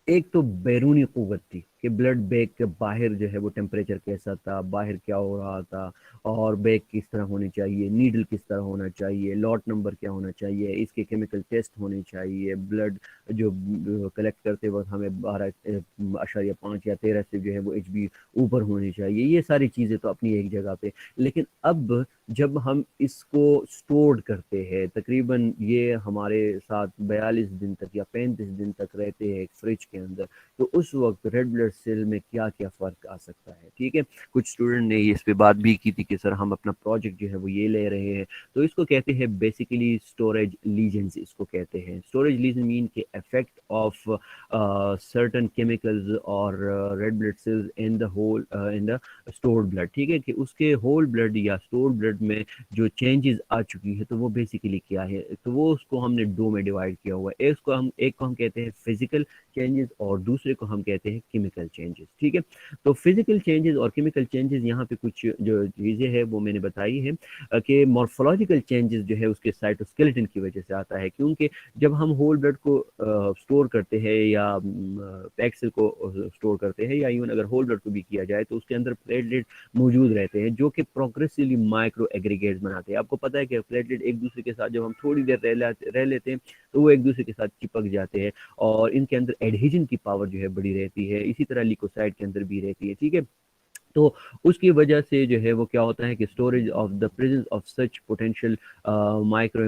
एक तो बैरूनी कुव्वत थी कि ब्लड बैग के बाहर जो है वो टेम्परेचर कैसा था, बाहर क्या हो रहा था, और बैग किस तरह होनी चाहिए, नीडल किस तरह होना चाहिए, लॉट नंबर क्या होना चाहिए, इसके केमिकल टेस्ट होने चाहिए, ब्लड जो कलेक्ट करते वक्त हमें 12.5 या 13 से जो है वो HB ऊपर होनी चाहिए। ये सारी चीज़ें तो अपनी एक जगह पे। लेकिन अब जब हम इसको स्टोर करते हैं, तकरीबन ये हमारे साथ 42 दिन तक या 35 दिन तक रहते हैं एक फ्रिज के अंदर, तो उस वक्त रेड ब्लड सेल में क्या क्या फ़र्क आ सकता है। ठीक है, कुछ स्टूडेंट ने इस पे बात भी की थी कि सर हम अपना प्रोजेक्ट जो है वो ये ले रहे हैं। तो इसको कहते हैं बेसिकली स्टोरेज लीजन्स, इसको कहते हैं स्टोरेज लीजन, मीन के इफेक्ट ऑफ सर्टन केमिकल्स और red blood cells in the whole in the stored blood. ठीक है, कि उसके होल ब्लड या स्टोर्ड ब्लड में जो चेंजेस आ चुकी है, तो वो बेसिकली क्या है, तो वो उसको हमने 2 में डिवाइड किया हुआ है। एक को हम कहते हैं फिजिकल चेंजेस, और दूसरे को हम कहते हैं केमिकल चेंजेस। ठीक है, तो फिजिकल चेंजेस और केमिकल चेंजेस, यहाँ पे कुछ जो चीज़ें हैं वो मैंने बताई है कि मॉर्फोलॉजिकल चेंजेस जो है उसके साइटोस्केलेटन की वजह से आता है, क्योंकि जब हम होल ब्लड को स्टोर करते हैं या पैक्सिल को स्टोर करते हैं, या इवन अगर होल ब्लड को भी किया जाए, तो उसके अंदर प्लेटलेट मौजूद रहते हैं जो कि प्रोग्रेसिवली माइक्रो एग्रीगेट्स बनाते हैं। आपको पता है कि प्लेटलेट एक दूसरे के साथ जब हम थोड़ी देर रह लेते हैं, तो वो एक दूसरे के साथ चिपक जाते हैं, और इनके अंदर एडहेजन की पावर जो है बड़ी रहती है। इसी तरह लिकोसाइड के अंदर भी रहती है। ठीक है, तो उसकी वजह से जो है वो क्या होता है कि storage of the presence of such potential micro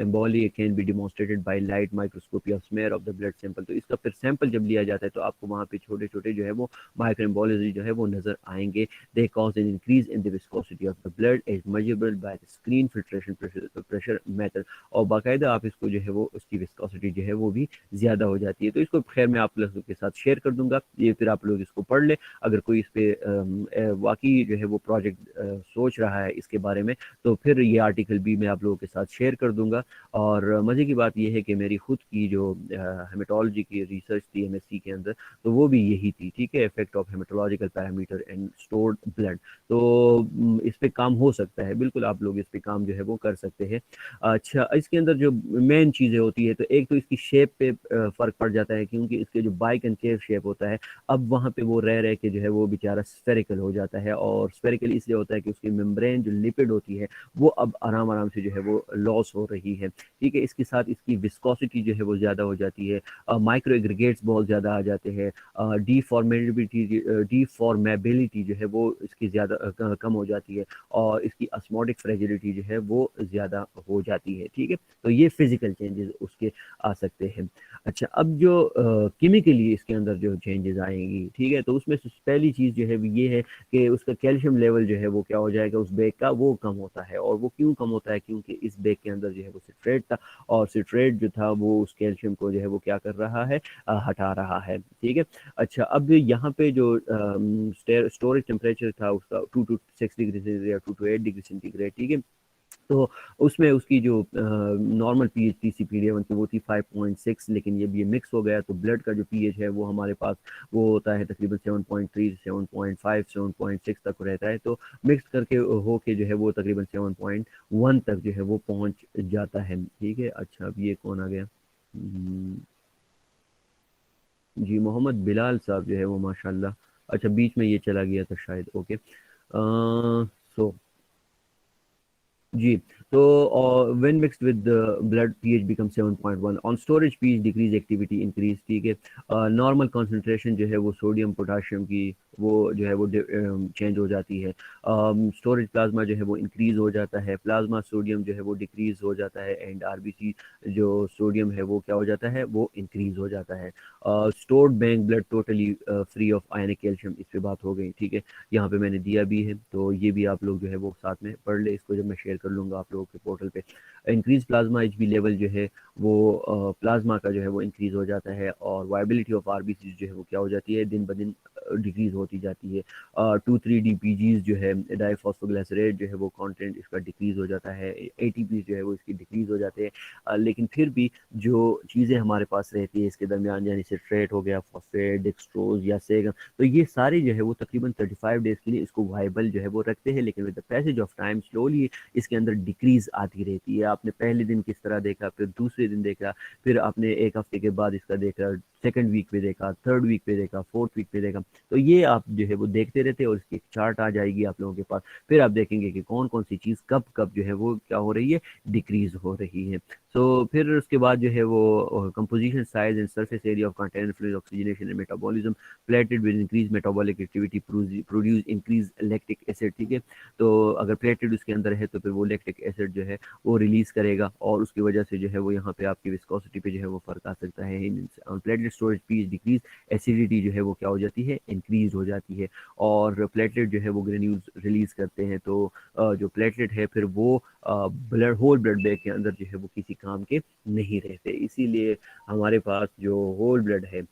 emboli can be demonstrated by light microscopy of smear of the blood sample. तो इसका फिर सैंपल जब लिया जाता है, तो आपको वहाँ पे छोटे छोटे जो है वो माइक्रो एम्बोलिज्म जो है वो नजर आएंगे। They cause an increase in the viscosity of the blood as measurable by the screen filtration pressure method. और बाकायदा आप इसको जो है वो उसकी विस्कोसिटी जो है वो भी ज्यादा हो जाती है। तो इसको खैर मैं आप लोगों के साथ शेयर कर दूंगा, ये फिर आप लोग इसको पढ़ ले। अगर कोई इस पे वाकई जो है वो प्रोजेक्ट सोच रहा है इसके बारे में, तो फिर ये आर्टिकल भी मैं आप लोगों के साथ शेयर कर दूंगा। और मज़े की बात यह है कि मेरी खुद की जो हेमेटोलॉजी की रिसर्च थी MSc के अंदर, तो वो भी यही थी। ठीक है, effect of haematological parameter and stored blood. तो इस पे काम हो सकता है, बिल्कुल आप लोग इस पे काम जो है वो कर सकते हैं। अच्छा, इसके अंदर जो मेन चीज़ें होती है, तो एक तो इसकी शेप पे फ़र्क पड़ जाता है, क्योंकि इसके जो बाइक एंड केव शेप होता है, अब वहाँ पे वो रह के जो है वो बेचारा स्फेरिकल हो जाता है, और स्फेरिकल इसलिए होता है कि उसकी मेम्ब्रेन जो लिपिड होती है वो अब आराम आराम से जो है वो लॉस हो रही है। ठीक है, इसके साथ इसकी विस्कोसिटी जो है वो ज़्यादा हो जाती है, माइक्रो एग्रीगेट्स बहुत ज़्यादा आ जाते हैं, डीफॉर्मेबिलिटी जो है वो इसकी ज़्यादा कम हो जाती है, और इसकी ऑस्मोटिक फ्रेजिलिटी जो है वो ज़्यादा हो जाती है। ठीक है, तो ये फिजिकल चेंजेस उसके आ सकते हैं। अच्छा, अब जो केमिकली इसके अंदर जो चेंजेस आएंगी, ठीक है, तो उसमें से पहली चीज़ जो है वो ये है कि उसका कैल्शियम लेवल जो है वो क्या हो जाएगा उस बैग का, वो कम होता है। और वो क्यों कम होता है? क्योंकि इस बैग के अंदर जो है वो सिट्रेट था, और सिट्रेट जो था वो उस कैल्शियम को जो है वो क्या कर रहा है, हटा रहा है। ठीक है। अच्छा, अब यहाँ पे जो स्टोरेज टेम्परेचर था उसका 2 to 6 डिग्री सेंटीग्रेड या 2 to 8 डिग्री सेंटीग्रेड, ठीक है, तो उसमें उसकी जो नॉर्मल पीएच थी CPD1 की वो थी 5.6, लेकिन ये मिक्स हो गया, तो ब्लड का जो पीएच है वो हमारे पास वो होता है तकरीबन 7.3, 7.5, 7.6 तक रहता है, तो मिक्स करके होके जो है वो तकरीबन 7.1 तक जो है वो पहुंच जाता है। ठीक है। अच्छा, अब ये कौन आ गया? जी, मोहम्मद बिलाल साहब जो है वो माशाल्लाह। अच्छा, बीच में ये चला गया था शायद। ओके। सो जी, तो when mixed with blood pH become 7.1, on storage pH decrease, activity increase. ठीक है, नॉर्मल कंसंट्रेशन जो है वो सोडियम पोटाशियम की वो जो है वो चेंज हो जाती है, स्टोरेज प्लाज्मा जो है वो इंक्रीज हो जाता है, प्लाज्मा सोडियम जो है वो डिक्रीज हो जाता है, एंड आरबीसी जो सोडियम है वो क्या हो जाता है, वो इंक्रीज हो जाता है। Stored bank blood totally free of ionic calcium, इस पे बात हो गई। ठीक है, यहाँ पे मैंने दिया भी है, तो ये भी आप लोग जो है वो साथ में पढ़ ले, इसको जब मैं शेयर कर लूँगा आप लोगों के पोर्टल पे। इंक्रीज प्लाज्मा HB लेवल जो है वो प्लाज्मा का जो है वो इंक्रीज हो जाता है, और वायबिलिटी ऑफ आरबीसी जो है वो क्या हो जाती है, दिन ब दिन डिक्रीज होती जाती है। 2,3-DPGs जो है डाइफॉस्फोग्लिसरेट जो है वो कंटेंट इसका डिक्रीज हो जाता है, ATP जो है वो इसकी डिक्रीज हो जाते हैं, लेकिन फिर भी जो चीज़ें हमारे पास रहती है इसके दरमियान, यानी सिट्रेट हो गया, फॉस्फेट, डेक्सट्रोज या सेगम, तो ये सारे जो है वो तकरीबन 35 डेज के लिए इसको वाइबल जो है वो रखते हैं, लेकिन with the passage of time slowly इसके अंदर डिक्रीज आती रहती है। आपने पहले दिन किस तरह देखा, फिर दूसरे दिन देखा, फिर आपने एक हफ्ते के बाद इसका देखा, सेकंड वीक पे देखा, थर्ड वीक पे देखा, फोर्थ वीक पे देखा, तो ये आप जो है वो देखते रहते हैं, और इसकी एक चार्ट आ जाएगी आप लोगों के पास, फिर आप देखेंगे कि कौन कौन सी चीज़ कब कब जो है वो क्या हो रही है, डिक्रीज हो रही है। तो फिर उसके बाद जो है वो composition, size and surface area of container fluid, oxygenation and metabolism, plated with increase metabolic activity produce increase lactic acid. ठीक है, तो अगर प्लेटेड उसके अंदर है तो फिर वो लैक्टिक एसिड जो है वो रिलीज करेगा, और उसकी वजह से जो है वो यहाँ पे आपकी विस्कोसिटी पे जो है वो फर्क आ सकता है। Platelet storage pH decrease, acidity जो है वो क्या हो जाती है, इंक्रीज हो जाती है, और प्लेटलेट जो है वो ग्रेन्यूल्स रिलीज करते हैं, तो जो प्लेटलेट है फिर वो ब्लड होल ब्लड बैग के अंदर जो है वो किसी काम के नहीं रहते, इसीलिए हमारे पास जो होल ब्लड है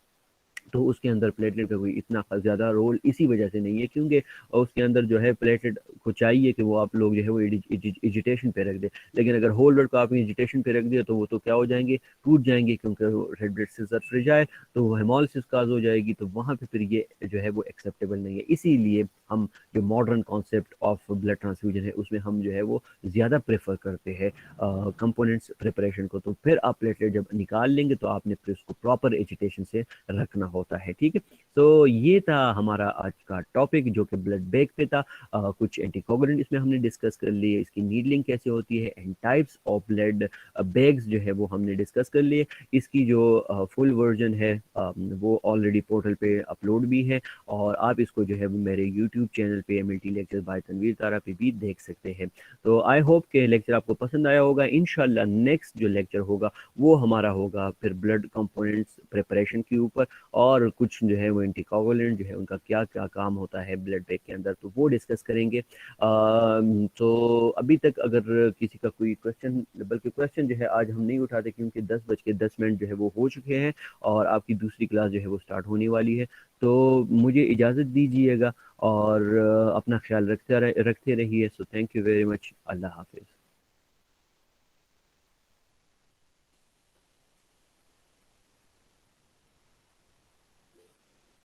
तो उसके अंदर प्लेटलेट का कोई इतना ज़्यादा रोल इसी वजह से नहीं है, क्योंकि उसके अंदर जो है प्लेटलेट को चाहिए कि वो आप लोग जो है वो एजिटेशन पे रख दे, लेकिन अगर होल ब्लड को आपने एजिटेशन पे रख दिया तो वो तो क्या हो जाएंगे, टूट जाएंगे, क्योंकि रेड ब्लड सेल्स फ्रिज जाए तो वो हेमोलिसिस काज हो जाएगी, तो वहाँ पे फिर ये जो है वो एक्सेप्टेबल नहीं है। इसीलिए हम जो modern concept of blood transfusion है उसमें हम जो है वो ज़्यादा प्रेफर करते हैं कंपोनेंट्स प्रिपरेशन को। तो फिर आप प्लेटलेट जब निकाल लेंगे तो आपने फिर उसको प्रॉपर एजिटेशन से रखना होता है। ठीक है, तो ये था हमारा आज का टॉपिक जो कि ब्लड बैग पे था। कुछ एंटीकोगुलेंट इसमें हमने डिस्कस कर लिए, इसकी नीडलिंग कैसे होती है, and types of blood bags जो है वो हमने डिस्कस कर लिए। इसकी जो फुल वर्जन है वो ऑलरेडी पोर्टल पे अपलोड भी है, और आप इसको जो है वो मेरे यूट्यूब चैनल पे MLT लेक्चर बाय तनवीर तारा पे भी देख सकते हैं। तो आई होप के लेक्चर आपको पसंद आया होगा। इंशाल्लाह नेक्स्ट जो लेक्चर होगा वो हमारा होगा फिर ब्लड कंपोनेंट्स प्रिपरेशन के ऊपर, और कुछ जो है वो एंटीकोगुलेंट जो है उनका क्या क्या काम होता है ब्लड बैग के अंदर, तो वो डिस्कस करेंगे। तो अभी तक अगर किसी का कोई क्वेश्चन, बल्कि क्वेश्चन जो है आज हम नहीं उठाते क्योंकि 10:10 जो है वो हो चुके हैं, और आपकी दूसरी क्लास जो है वो स्टार्ट होने वाली है, तो मुझे इजाज़त दीजिएगा, और अपना ख्याल रखते रहिए। So thank you very much. अल्लाह हाफिज़।